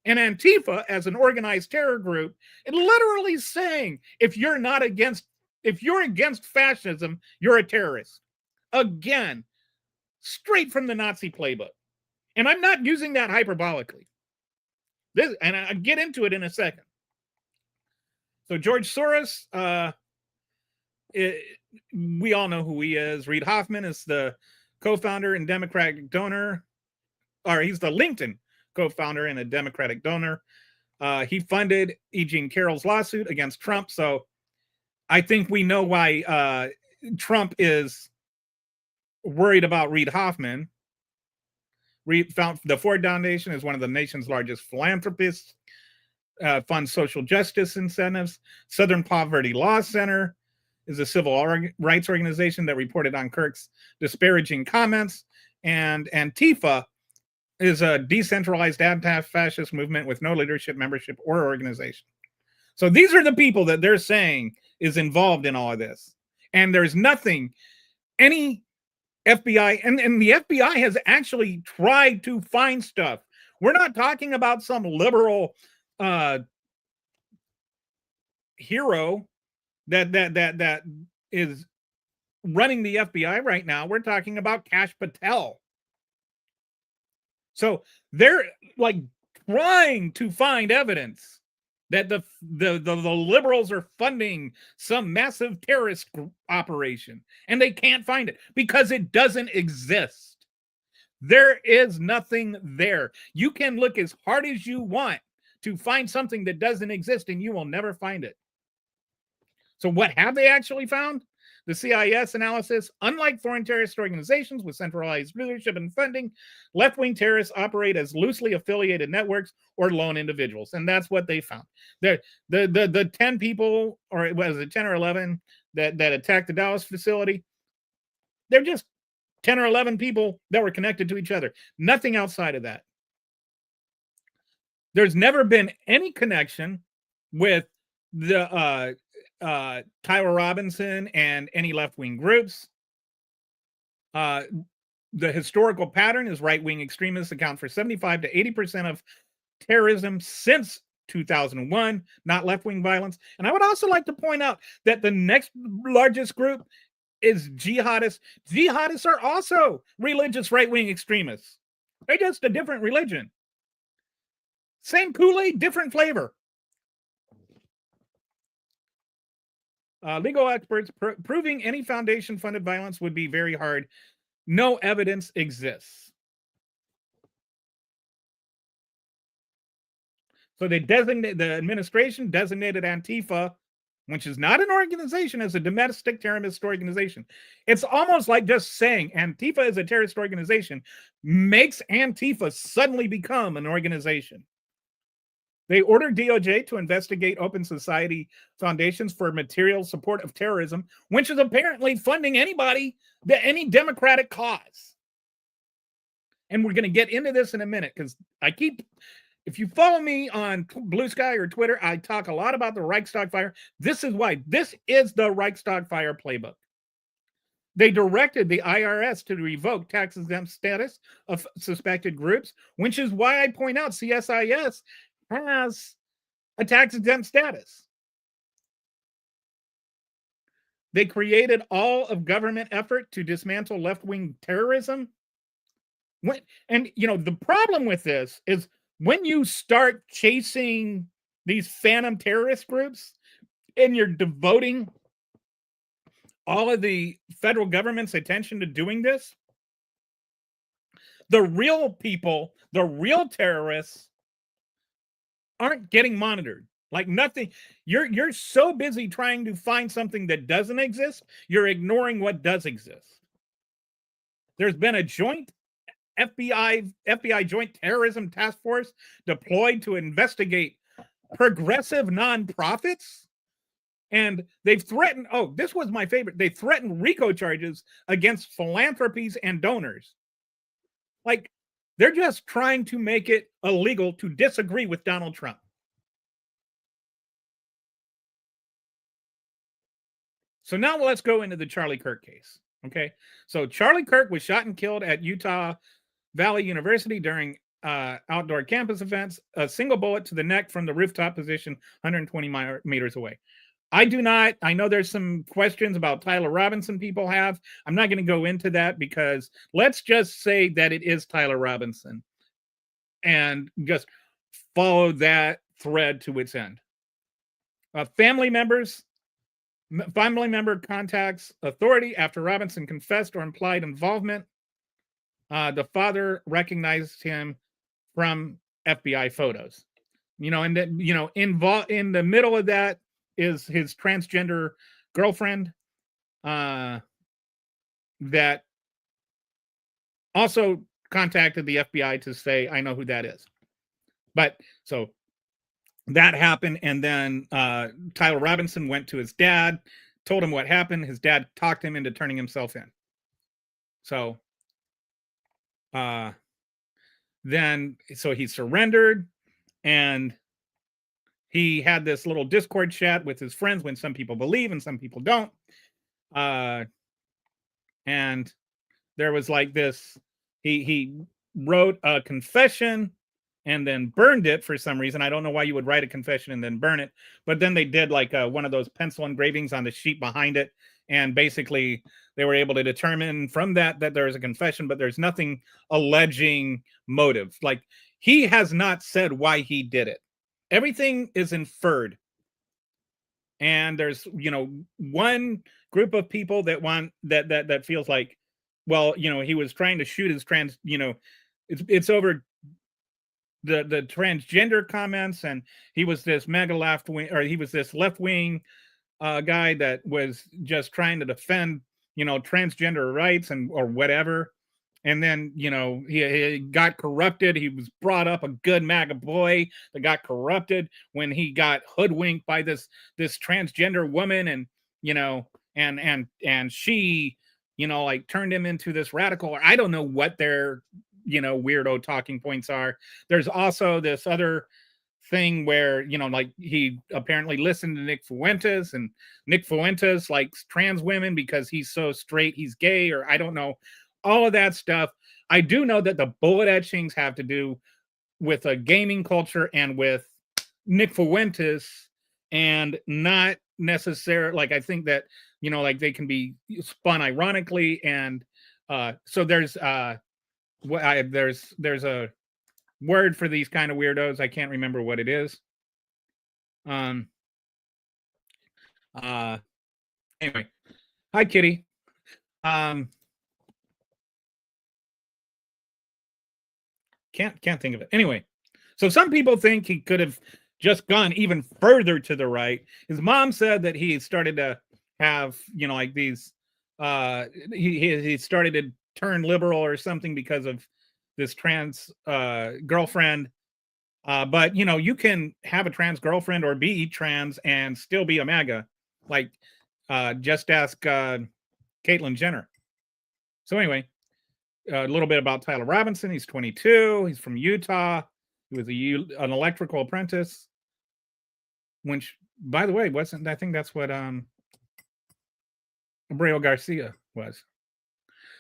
B: And Antifa, as an organized terror group, it literally saying, if you're against fascism, you're a terrorist. Again, straight from the Nazi playbook. And I'm not using that hyperbolically. And I'll get into it in a second. So George Soros, we all know who he is. Reid Hoffman is the co-founder and Democratic donor, or he's the LinkedIn co-founder and a Democratic donor. He funded E. Jean Carroll's lawsuit against Trump. So I think we know why Trump is worried about Reid Hoffman. The Ford Foundation is one of the nation's largest philanthropists, funds social justice incentives. Southern Poverty Law Center is a civil rights organization that reported on Kirk's disparaging comments. And Antifa is a decentralized anti-fascist movement with no leadership, membership, or organization. So these are the people that they're saying is involved in all of this. And there's nothing, any FBI, and the FBI has actually tried to find stuff. We're not talking about some liberal hero that is running the FBI right now. We're talking about Kash Patel. So they're like trying to find evidence that the liberals are funding some massive terrorist operation, and they can't find it because it doesn't exist. There is nothing there. You can look as hard as you want to find something that doesn't exist, and you will never find it. So what have they actually found? The CIS analysis: unlike foreign terrorist organizations with centralized leadership and funding, left-wing terrorists operate as loosely affiliated networks or lone individuals. And that's what they found. The 10 people, or was it 10 or 11, that attacked the Dallas facility, they're just 10 or 11 people that were connected to each other. Nothing outside of that. There's never been any connection with the Tyler Robinson and any left-wing groups. The historical pattern is right-wing extremists account for 75 to 80% of terrorism since 2001, not left-wing violence. And I would also like to point out that the next largest group is jihadists. Jihadists are also religious right-wing extremists. They're just a different religion. Same Kool-Aid, different flavor. Legal experts proving any foundation-funded violence would be very hard. No evidence exists. So the administration designated Antifa, which is not an organization, as a domestic terrorist organization. It's almost like just saying Antifa is a terrorist organization makes Antifa suddenly become an organization. They ordered DOJ to investigate open society foundations for material support of terrorism, which is apparently funding anybody, any democratic cause. And we're going to get into this in a minute, because if you follow me on Blue Sky or Twitter, I talk a lot about the Reichstag fire. This is why. This is the Reichstag fire playbook. They directed the IRS to revoke tax-exempt status of suspected groups, which is why I point out CSIS has a tax-exempt status. They created all of government effort to dismantle left-wing terrorism. And, the problem with this is when you start chasing these phantom terrorist groups and you're devoting all of the federal government's attention to doing this, the real people, the real terrorists, aren't getting monitored. Like nothing. You're so busy trying to find something that doesn't exist, you're ignoring what does exist. There's been a joint FBI Joint Terrorism Task Force deployed to investigate progressive nonprofits, and they've threatened, this was my favorite, they threatened RICO charges against philanthropies and donors. Like, they're just trying to make it illegal to disagree with Donald Trump. So now let's go into the Charlie Kirk case. Okay. So Charlie Kirk was shot and killed at Utah Valley University during outdoor campus events, a single bullet to the neck from the rooftop position 120 meters away. I know there's some questions about Tyler Robinson people have. I'm not going to go into that, because let's just say that it is Tyler Robinson and just follow that thread to its end. Family member contacts authority after Robinson confessed or implied involvement. The father recognized him from FBI photos. And involved in the middle of that is his transgender girlfriend that also contacted the FBI to say, I know who that is. But so that happened, and then Tyler Robinson went to his dad, told him what happened. His dad talked him into turning himself in. So then so he surrendered, and he had this little Discord chat with his friends when some people believe and some people don't. And there was like this, he wrote a confession and then burned it for some reason. I don't know why you would write a confession and then burn it, but then they did like one of those pencil engravings on the sheet behind it, and basically they were able to determine from that there is a confession, but there's nothing alleging motive. Like, he has not said why he did it. Everything is inferred. And there's, one group of people that want that feels like, well, he was trying to shoot his trans, it's over the transgender comments, and he was this mega left wing, or he was this left wing guy that was just trying to defend, transgender rights and or whatever. And then, he got corrupted. He was brought up a good MAGA boy that got corrupted when he got hoodwinked by this transgender woman, and and she, like turned him into this radical, or I don't know what their, weirdo talking points are. There's also this other thing where, like, he apparently listened to Nick Fuentes, and Nick Fuentes likes trans women because he's so straight, he's gay, or I don't know, all of that stuff. I do know that the bullet etchings have to do with a gaming culture and with Nick Fuentes, and not necessarily, like, I think that, like, they can be spun ironically. And so there's there's a word for these kind of weirdos. I can't remember what it is. Anyway, hi Kitty. Can't think of it. Anyway, so some people think he could have just gone even further to the right. His mom said that he started to have, like these, he started to turn liberal or something because of this trans girlfriend. But you can have a trans girlfriend or be trans and still be a MAGA. Like, just ask Caitlyn Jenner. So anyway, a little bit about Tyler Robinson. He's 22. He's from Utah. He was an electrical apprentice. Which, by the way, wasn't, I think that's what Abreu Garcia was.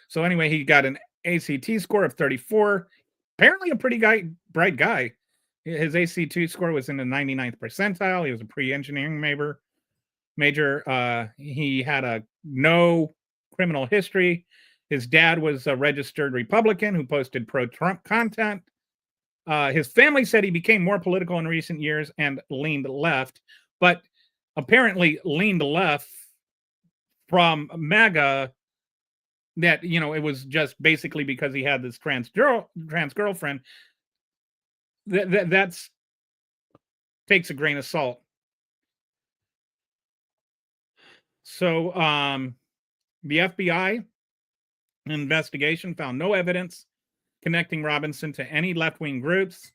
B: So anyway, he got an ACT score of 34. Apparently a pretty bright guy. His ACT score was in the 99th percentile. He was a pre-engineering major. He had a no criminal history. His dad was a registered Republican who posted pro-Trump content. His family said he became more political in recent years and leaned left, but apparently leaned left from MAGA. That, it was just basically because he had this trans girlfriend. That's takes a grain of salt. So the FBI investigation found no evidence connecting Robinson to any left-wing groups.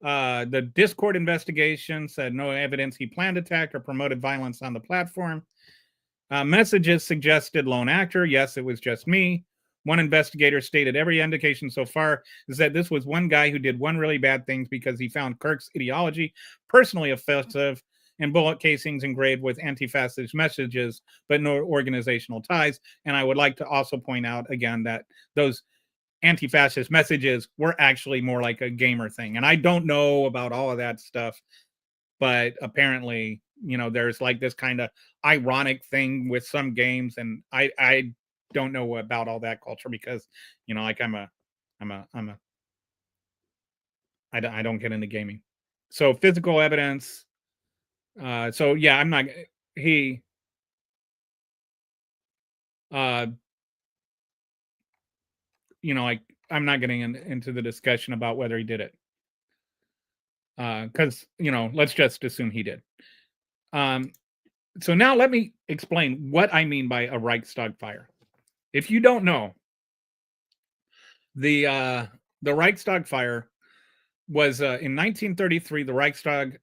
B: The Discord investigation said no evidence he planned attack or promoted violence on the platform. Messages suggested lone actor. Yes, it was just me. One investigator stated every indication so far is that this was one guy who did one really bad thing because he found Kirk's ideology personally offensive and bullet casings engraved with anti-fascist messages, but no organizational ties. And I would like to also point out again that those anti-fascist messages were actually more like a gamer thing. And I don't know about all of that stuff, but apparently, there's like this kind of ironic thing with some games, and I don't know about all that culture because, like I don't get into gaming. So physical evidence. So yeah, I'm not, he, like, I'm not getting into the discussion about whether he did it. Because, let's just assume he did. So now let me explain what I mean by a Reichstag fire. If you don't know, the Reichstag fire was in 1933. The Reichstag,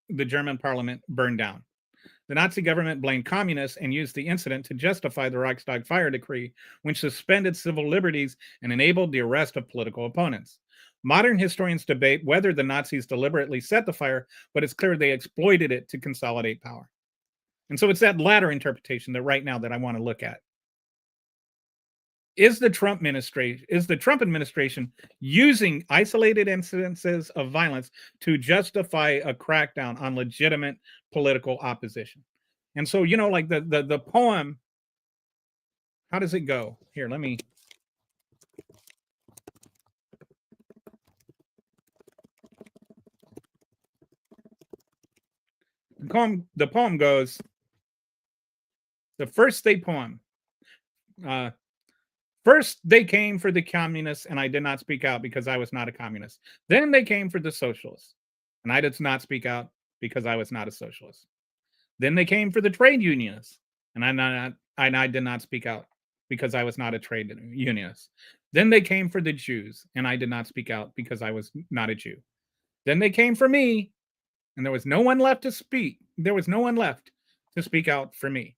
B: the German parliament, burned down. The Nazi government blamed communists and used the incident to justify the Reichstag fire decree, which suspended civil liberties and enabled the arrest of political opponents. Modern historians debate whether the Nazis deliberately set the fire, but it's clear they exploited it to consolidate power. And so it's that latter interpretation that right now that I want to look at. Is the Trump administration using isolated incidences of violence to justify a crackdown on legitimate political opposition? And so, you know, like the poem, how does it go? Here, let me. The poem goes, the first state poem. First, they came for the communists, and I did not speak out because I was not a communist. Then they came for the socialists, and I did not speak out because I was not a socialist. Then they came for the trade unionists, and I did not speak out because I was not a trade unionist. Then they came for the Jews, and I did not speak out because I was not a Jew. Then they came for me, and there was no one left to speak. There was no one left to speak out for me.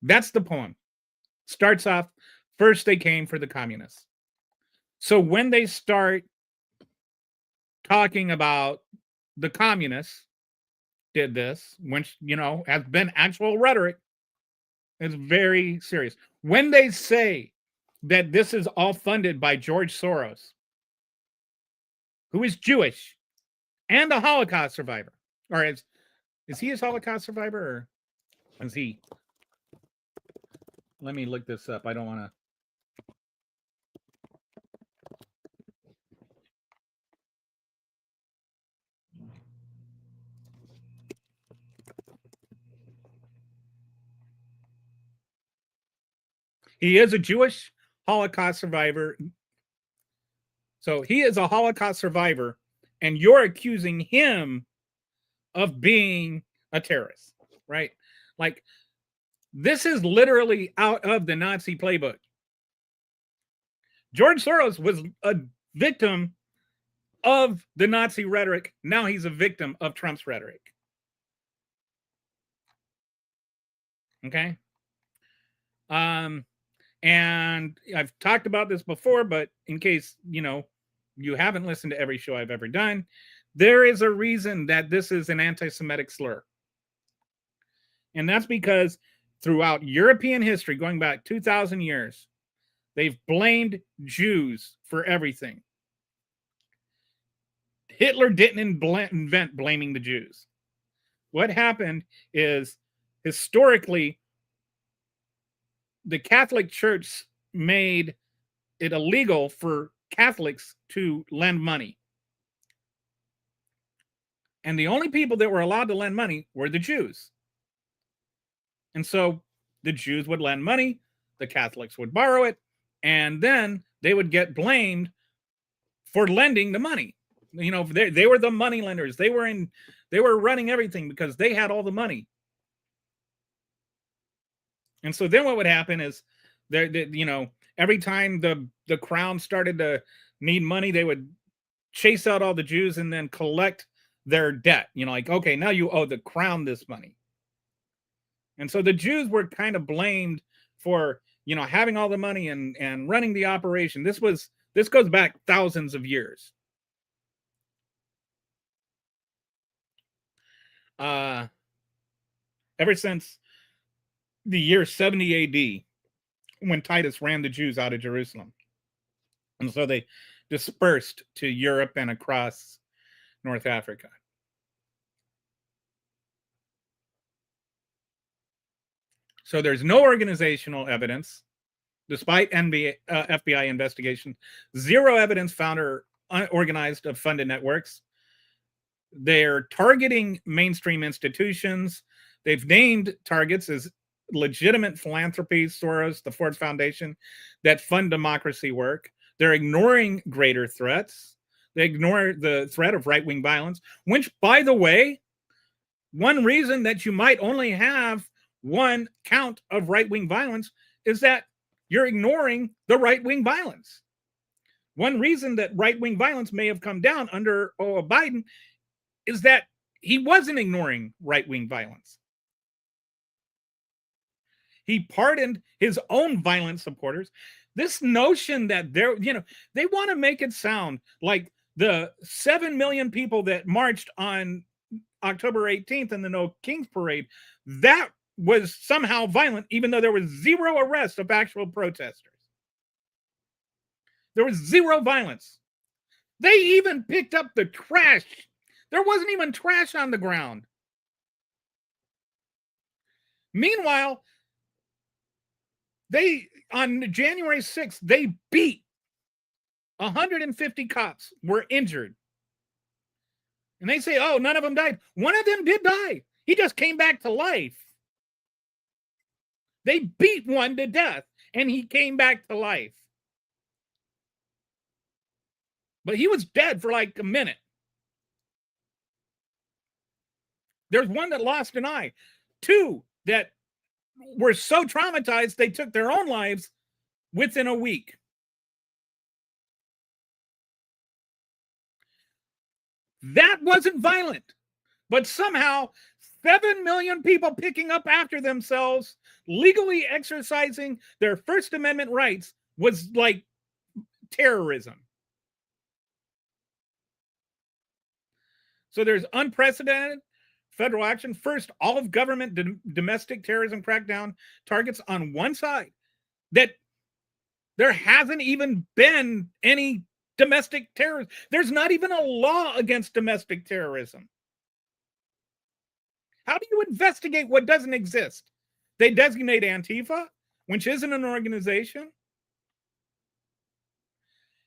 B: That's the poem. Starts off, first they came for the communists. So when they start talking about the communists did this, which, you know, has been actual rhetoric, it's very serious. When they say that this is all funded by George Soros, who is Jewish and a Holocaust survivor, or is he a Holocaust survivor, or is he? Let me look this up. I don't want to. He is a Jewish Holocaust survivor. So he is a Holocaust survivor, and you're accusing him of being a terrorist, right? Like, this is literally out of the Nazi playbook. George Soros was a victim of the Nazi rhetoric. Now he's a victim of Trump's rhetoric. Okay. And I've talked about this before, but in case, you know, you haven't listened to every show I've ever done, there is a reason that this is an anti-Semitic slur. And that's because throughout European history, going back 2,000 years, they've blamed Jews for everything. Hitler didn't invent blaming the Jews. What happened is, historically, the Catholic Church made it illegal for Catholics to lend money. And the only people that were allowed to lend money were the Jews. And so the Jews would lend money, the Catholics would borrow it, and then they would get blamed for lending the money. You know, they were the money lenders. They were running everything because they had all the money. And so then what would happen is, you know, every time the crown started to need money, they would chase out all the Jews and then collect their debt. You know, like, okay, now you owe the crown this money. And so the Jews were kind of blamed for, you know, having all the money and running the operation. This goes back thousands of years. Ever since the year 70 AD, when Titus ran the Jews out of Jerusalem. And so they dispersed to Europe and across North Africa. So there's no organizational evidence, despite FBI investigation. Zero evidence found or unorganized of funded networks. They're targeting mainstream institutions. They've named targets as legitimate philanthropies, Soros, the Ford Foundation, that fund democracy work. They're ignoring greater threats. They ignore the threat of right-wing violence, which, by the way, one reason that you might only have one count of right-wing violence is that you're ignoring the right-wing violence. One reason that right-wing violence may have come down under Biden is that he wasn't ignoring right-wing violence. He pardoned his own violent supporters. This notion that they want to make it sound like the 7 million people that marched on October 18th in the No Kings Parade, that was somehow violent, even though there was zero arrest of actual protesters. There was zero violence. They even picked up the trash. There wasn't even trash on the ground. Meanwhile, on January 6th, they beat 150 cops, were injured. And they say, oh, none of them died. One of them did die. He just came back to life. They beat one to death, and he came back to life. But he was dead for like a minute. There's one that lost an eye. Two that were so traumatized they took their own lives within a week. That wasn't violent, but somehow 7 million people picking up after themselves, legally exercising their First Amendment rights was like terrorism. So there's unprecedented federal action. First, all of government domestic terrorism crackdown targets on one side that there hasn't even been any domestic terrorism. There's not even a law against domestic terrorism. How do you investigate what doesn't exist? They designate Antifa, which isn't an organization.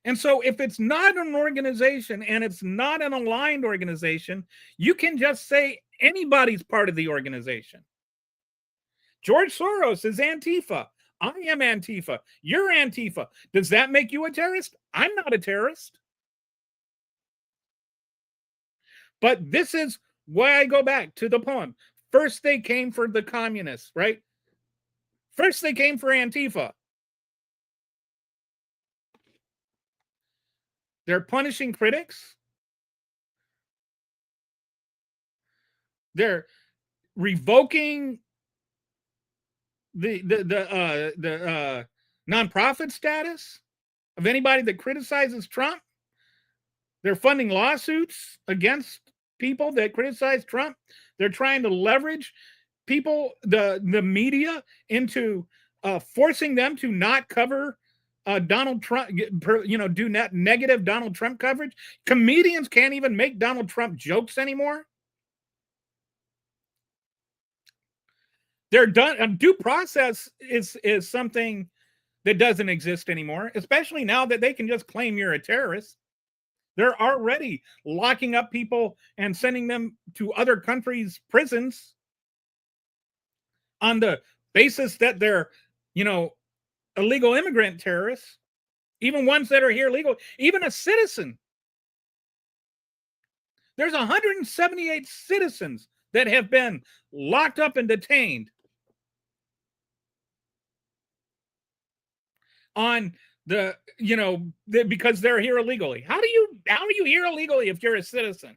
B: And so if it's not an organization and it's not an aligned organization, you can just say anybody's part of the organization. George Soros is Antifa. I am Antifa. You're Antifa. Does that make you a terrorist? I'm not a terrorist. But this is why I go back to the poem. First they came for the communists, right? First they came for Antifa. They're punishing critics. They're revoking the nonprofit status of anybody that criticizes Trump. They're funding lawsuits against people that criticize Trump. They're trying to leverage people, the media, into forcing them to not cover Donald Trump, do negative Donald Trump coverage. Comedians can't even make Donald Trump jokes anymore. They're done. Due process is something that doesn't exist anymore, especially now that they can just claim you're a terrorist. They're already locking up people and sending them to other countries' prisons on the basis that they're, illegal immigrant terrorists, even ones that are here legal, even a citizen. There's 178 citizens that have been locked up and detained on because they're here illegally. How are you here illegally if you're a citizen?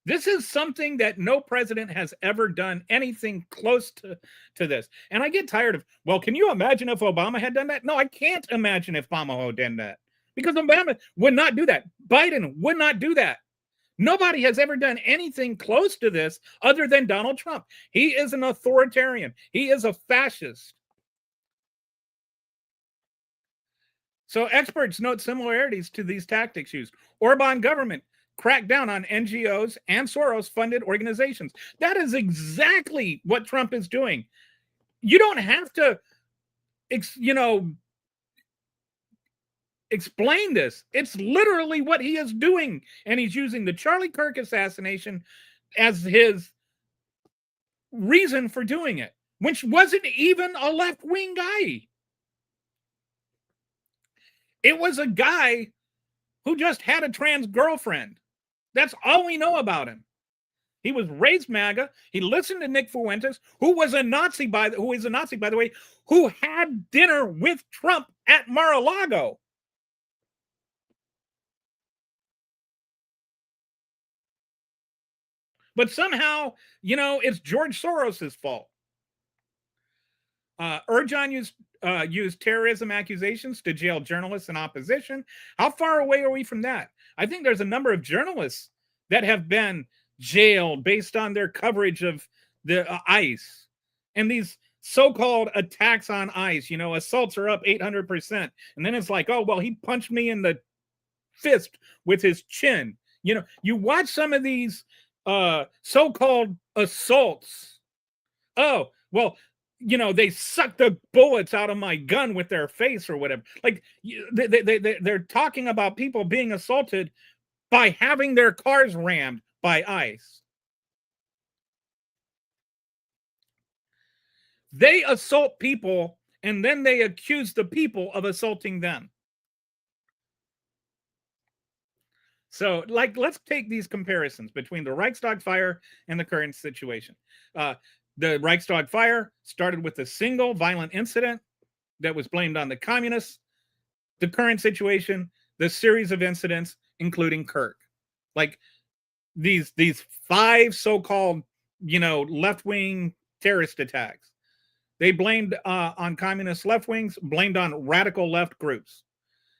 B: This is something that no president has ever done anything close to this. And I get tired of, well, can you imagine if Obama had done that? No, I can't imagine if Obama had done that, because Obama would not do that. Biden would not do that. Nobody has ever done anything close to this other than Donald Trump. He is an authoritarian. He is a fascist. So experts note similarities to these tactics used. Orban government cracked down on NGOs and Soros-funded organizations. That is exactly what Trump is doing. You don't have to, explain this. It's literally what he is doing. And he's using the Charlie Kirk assassination as his reason for doing it, which wasn't even a left-wing guy. It was a guy who just had a trans girlfriend. That's all we know about him. He was raised MAGA. He listened to Nick Fuentes, who is a Nazi, by the way, who had dinner with Trump at Mar-a-Lago. But somehow, it's George Soros's fault. Erdogan used terrorism accusations to jail journalists in opposition. How far away are we from that? I think there's a number of journalists that have been jailed based on their coverage of the ICE and these so-called attacks on ICE. Assaults are up 800%, and then it's like, oh well, he punched me in the fist with his chin. You watch some of these so-called assaults. Oh well, they suck the bullets out of my gun with their face or whatever. Like they're talking about people being assaulted by having their cars rammed by ICE. They assault people and then they accuse the people of assaulting them. So, let's take these comparisons between the Reichstag fire and the current situation. The Reichstag fire started with a single violent incident that was blamed on the communists. The current situation, the series of incidents, including Kirk, like these 5 so-called, left-wing terrorist attacks. They blamed on communist left wings, blamed on radical left groups.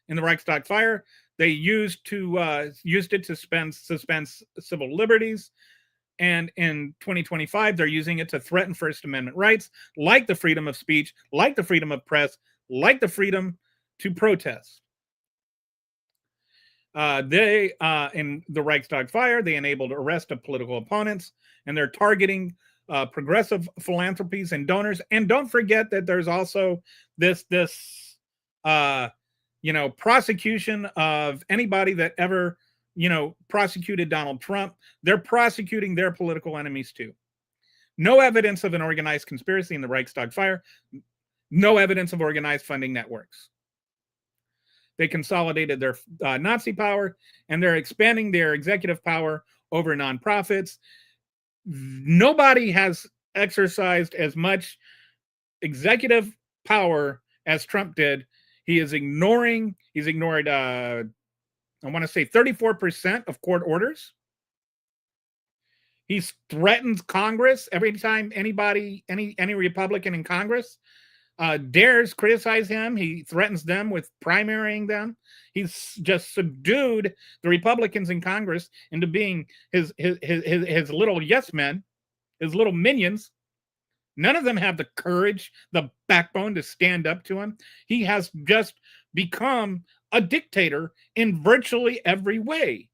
B: In the Reichstag fire, they used it to suspend civil liberties. And in 2025, they're using it to threaten First Amendment rights, like the freedom of speech, like the freedom of press, like the freedom to protest. In the Reichstag fire, they enabled arrest of political opponents, and they're targeting progressive philanthropies and donors. And don't forget that there's also this prosecution of anybody that ever prosecuted Donald Trump. They're prosecuting their political enemies too. No evidence of an organized conspiracy in the Reichstag fire. No evidence of organized funding networks. They consolidated their Nazi power, and they're expanding their executive power over nonprofits. Nobody has exercised as much executive power as Trump did. He's ignored, I want to say 34% of court orders. He threatens Congress every time any Republican in Congress dares criticize him. He threatens them with primarying them. He's just subdued the Republicans in Congress into being his little yes men, his little minions. None of them have the courage, the backbone to stand up to him. He has just become a dictator in virtually every way.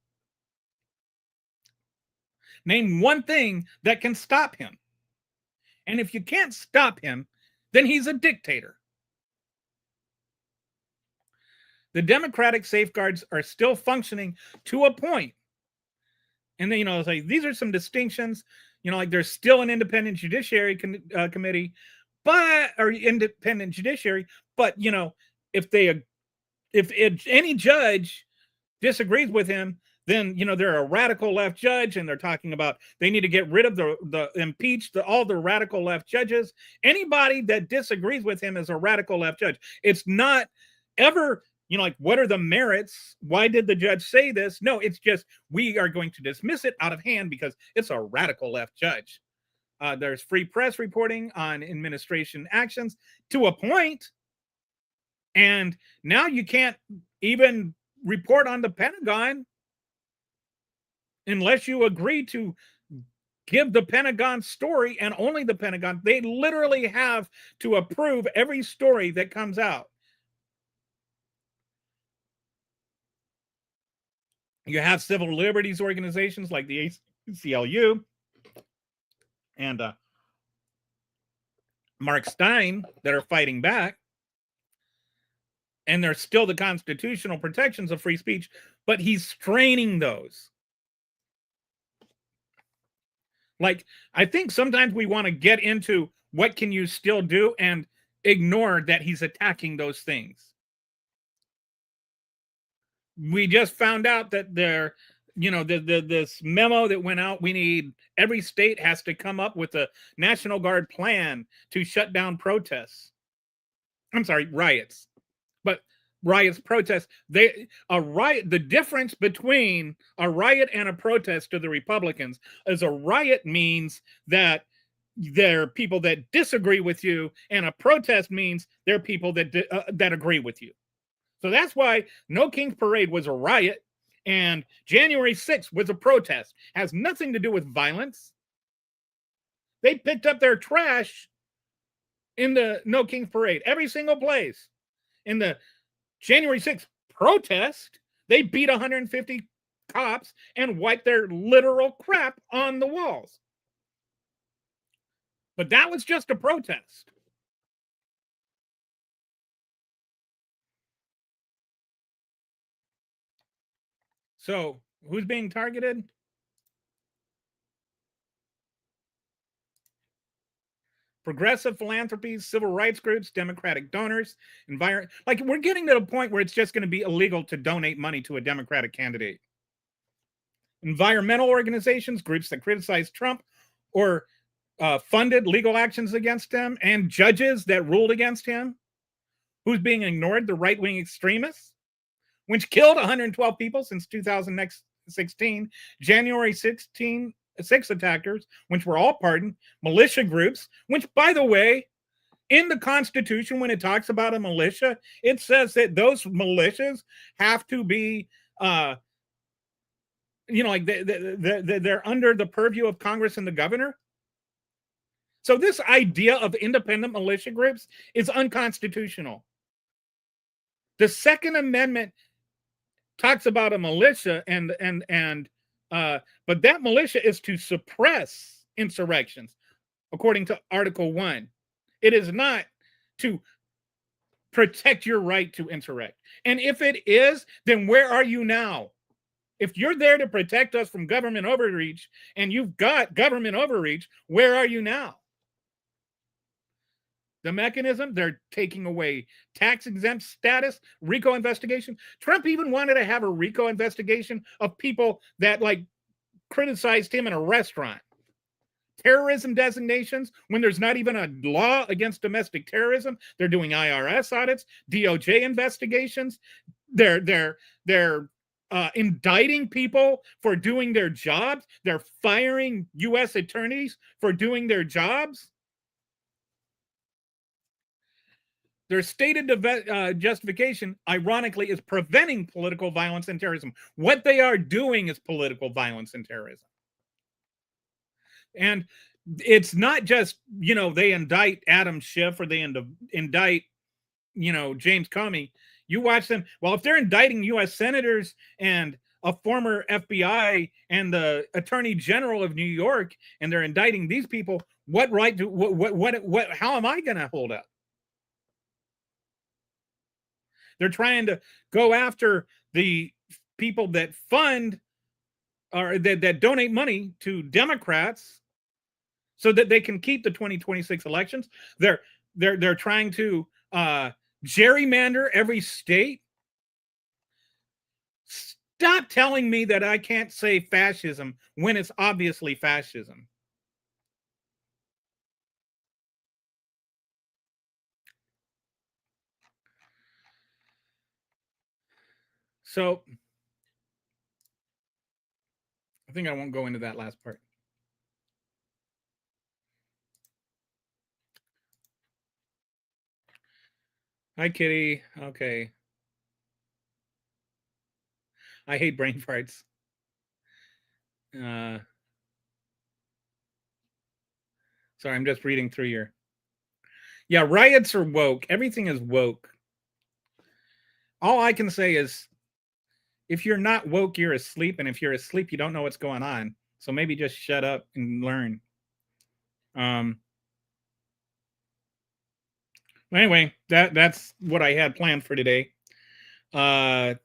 B: Name one thing that can stop him. And if you can't stop him, then he's a dictator. The democratic safeguards are still functioning to a point. And then, it's like, these are some distinctions, like there's still an independent judiciary committee, or independent judiciary, but, if any judge disagrees with him, then they're a radical left judge, and they're talking about they need to get rid of all the radical left judges. Anybody that disagrees with him is a radical left judge. It's not ever like, what are the merits? Why did the judge say this? No, it's just, we are going to dismiss it out of hand because it's a radical left judge. There's free press reporting on administration actions to a point, and now you can't even report on the Pentagon unless you agree to give the Pentagon story, and only the Pentagon. They literally have to approve every story that comes out. You have civil liberties organizations like the ACLU and Mark Stein that are fighting back. And there's still the constitutional protections of free speech, but he's straining those. Like, I think sometimes we want to get into what can you still do and ignore that he's attacking those things. We just found out that this memo that went out, we need, every state has to come up with a National Guard plan to shut down protests. I'm sorry, riots. But riots, protests. The difference between a riot and a protest to the Republicans is a riot means that there are people that disagree with you, and a protest means there are people that agree with you. So that's why No King's Parade was a riot, and January 6th was a protest. Has nothing to do with violence. They picked up their trash in the No King's Parade, every single place. In the January 6th protest, they beat 150 cops and wiped their literal crap on the walls. But that was just a protest. So, who's being targeted? Progressive philanthropies, civil rights groups, Democratic donors, like we're getting to the point where it's just going to be illegal to donate money to a Democratic candidate. Environmental organizations, groups that criticize Trump or funded legal actions against him, and judges that ruled against him. Who's being ignored? The right-wing extremists, which killed 112 people since 2016. January 6 attackers, which were all pardoned. Militia groups, which, by the way, in the Constitution, when it talks about a militia, it says that those militias have to be, like they're under the purview of Congress and the governor. So this idea of independent militia groups is unconstitutional. The Second Amendment talks about a militia, but that militia is to suppress insurrections, according to Article 1. It is not to protect your right to insurrect. And if it is, then where are you now? If you're there to protect us from government overreach and you've got government overreach, where are you now? The mechanism, they're taking away tax exempt status, RICO investigation. Trump even wanted to have a RICO investigation of people that criticized him in a restaurant. Terrorism designations, when there's not even a law against domestic terrorism, they're doing IRS audits, DOJ investigations. They're indicting people for doing their jobs. They're firing U.S. attorneys for doing their jobs. Their stated justification, ironically, is preventing political violence and terrorism. What they are doing is political violence and terrorism. And it's not just, they indict Adam Schiff or they indict, James Comey. You watch them. Well, if they're indicting U.S. senators and a former FBI and the Attorney General of New York, and they're indicting these people, what right do, how am I going to hold up? They're trying to go after the people that fund or that donate money to Democrats so that they can keep the 2026 elections. They're trying to gerrymander every state. Stop telling me that I can't say fascism when it's obviously fascism. So I think I won't go into that last part. Hi, Kitty. Okay. I hate brain farts. Sorry, I'm just reading through your. Yeah, riots are woke. Everything is woke. All I can say is, if you're not woke, you're asleep. And if you're asleep, you don't know what's going on. So maybe just shut up and learn. Anyway, that's what I had planned for today. The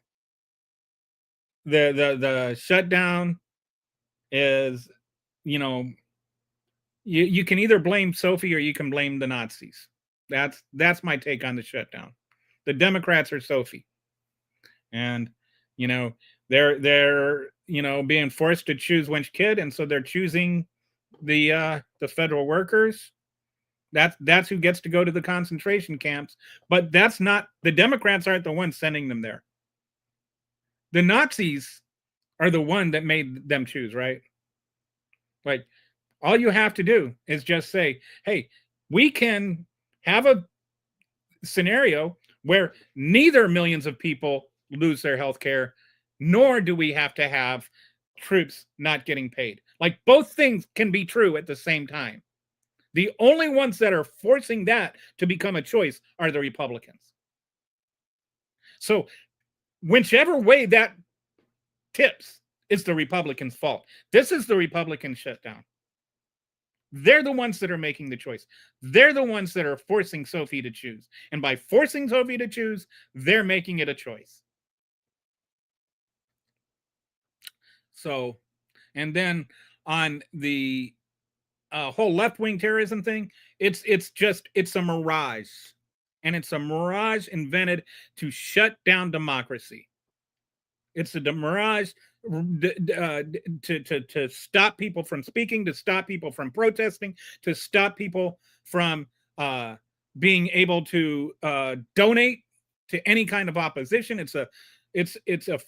B: shutdown is, you can either blame Sophie or you can blame the Nazis. That's my take on the shutdown. The Democrats are Sophie, and they're being forced to choose which kid, and so they're choosing the federal workers. That's who gets to go to the concentration camps. But that's not, the Democrats aren't the ones sending them there. The Nazis are the one that made them choose, right? Like, all you have to do is just say, hey, we can have a scenario where neither millions of people lose their health care, nor do we have to have troops not getting paid. Like, both things can be true at the same time. The only ones that are forcing that to become a choice are the Republicans. So, whichever way that tips, it's the Republicans' fault. This is the Republican shutdown. They're the ones that are making the choice. They're the ones that are forcing Sophie to choose. And by forcing Sophie to choose, they're making it a choice. So, and then on the whole left-wing terrorism thing, it's a mirage. And it's a mirage invented to shut down democracy. It's a mirage to stop people from speaking, to stop people from protesting, to stop people from being able to donate to any kind of opposition. It's a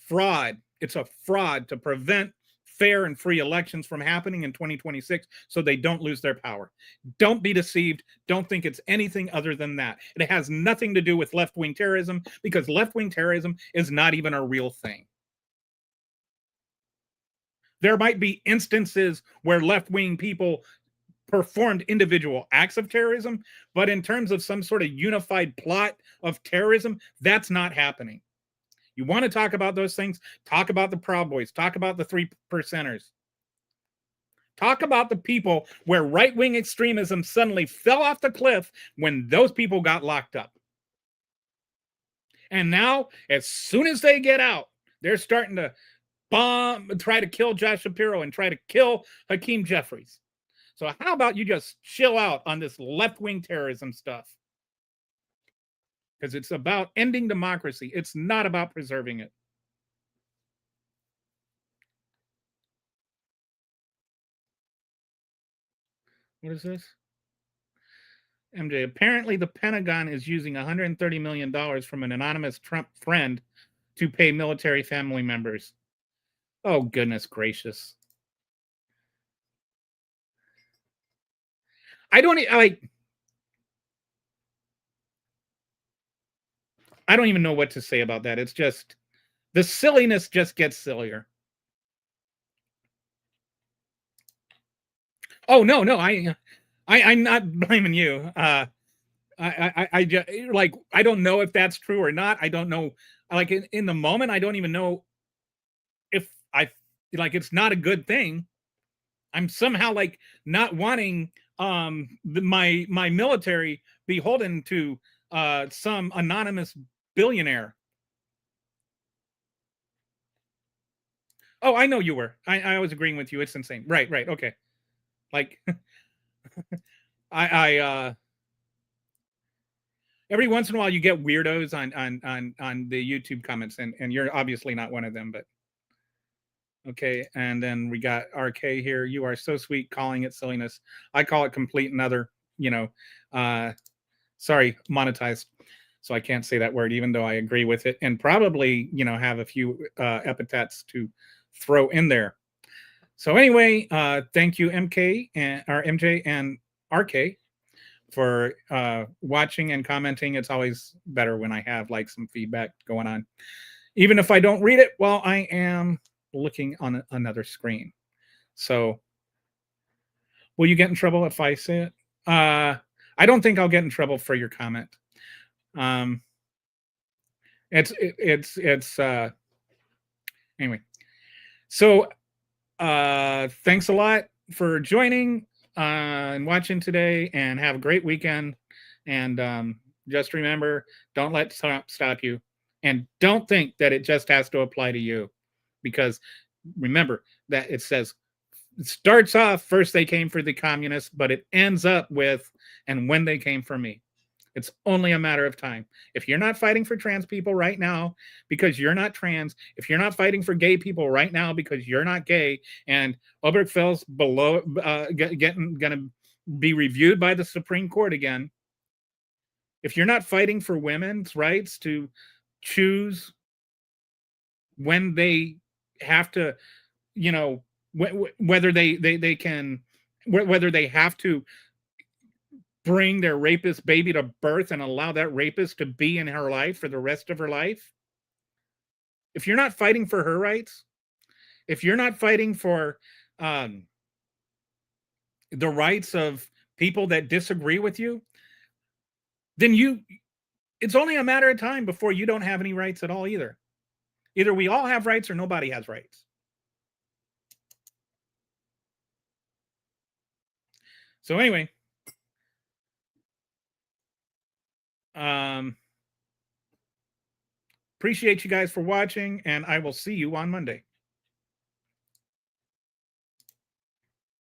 B: fraud. It's a fraud to prevent fair and free elections from happening in 2026 so they don't lose their power. Don't be deceived. Don't think it's anything other than that. It has nothing to do with left-wing terrorism, because left-wing terrorism is not even a real thing. There might be instances where left-wing people performed individual acts of terrorism, but in terms of some sort of unified plot of terrorism, that's not happening. You want to talk about those things? Talk about the Proud Boys. Talk about the 3%ers. Talk about the people where right-wing extremism suddenly fell off the cliff when those people got locked up. And now, as soon as they get out, they're starting to bomb, try to kill Josh Shapiro and try to kill Hakeem Jeffries. So how about you just chill out on this left-wing terrorism stuff? Because it's about ending democracy. It's not about preserving it. What is this? MJ, apparently the Pentagon is using $130 million from an anonymous Trump friend to pay military family members. Oh, goodness gracious. I don't even know what to say about that. It's just, the silliness just gets sillier. Oh, no, I'm not blaming you. I just, like, I don't know if that's true or not. I don't know. Like, in the moment, I don't even know if it's not a good thing. I'm somehow like not wanting my military beholden to some anonymous billionaire. Oh, I know you were. I was agreeing with you. It's insane. Right. Okay. Like, I every once in a while you get weirdos on the YouTube comments, and you're obviously not one of them, but okay. And then we got RK here. You are so sweet calling it silliness. I call it complete and utter, sorry, monetized. So I can't say that word, even though I agree with it, and probably, have a few epithets to throw in there. So anyway, thank you, MJ and RK, for watching and commenting. It's always better when I have like some feedback going on, even if I don't read it while I am looking on another screen. So will you get in trouble if I say it? I don't think I'll get in trouble for your comment. It's anyway. So thanks a lot for joining and watching today, and have a great weekend. And just remember, don't let Trump stop you, and don't think that it just has to apply to you, because remember that it says, it starts off first they came for the communists, but it ends up with, and when they came for me. It's only a matter of time. If you're not fighting for trans people right now because you're not trans, if you're not fighting for gay people right now because you're not gay, and Obergefell's gonna be reviewed by the Supreme Court again. If you're not fighting for women's rights to choose when they have to, you know, whether they can, whether they have to bring their rapist baby to birth and allow that rapist to be in her life for the rest of her life. If you're not fighting for her rights, if you're not fighting for the rights of people that disagree with you, then it's only a matter of time before you don't have any rights at all either. Either we all have rights or nobody has rights. So anyway, appreciate you guys for watching, and I will see you on Monday.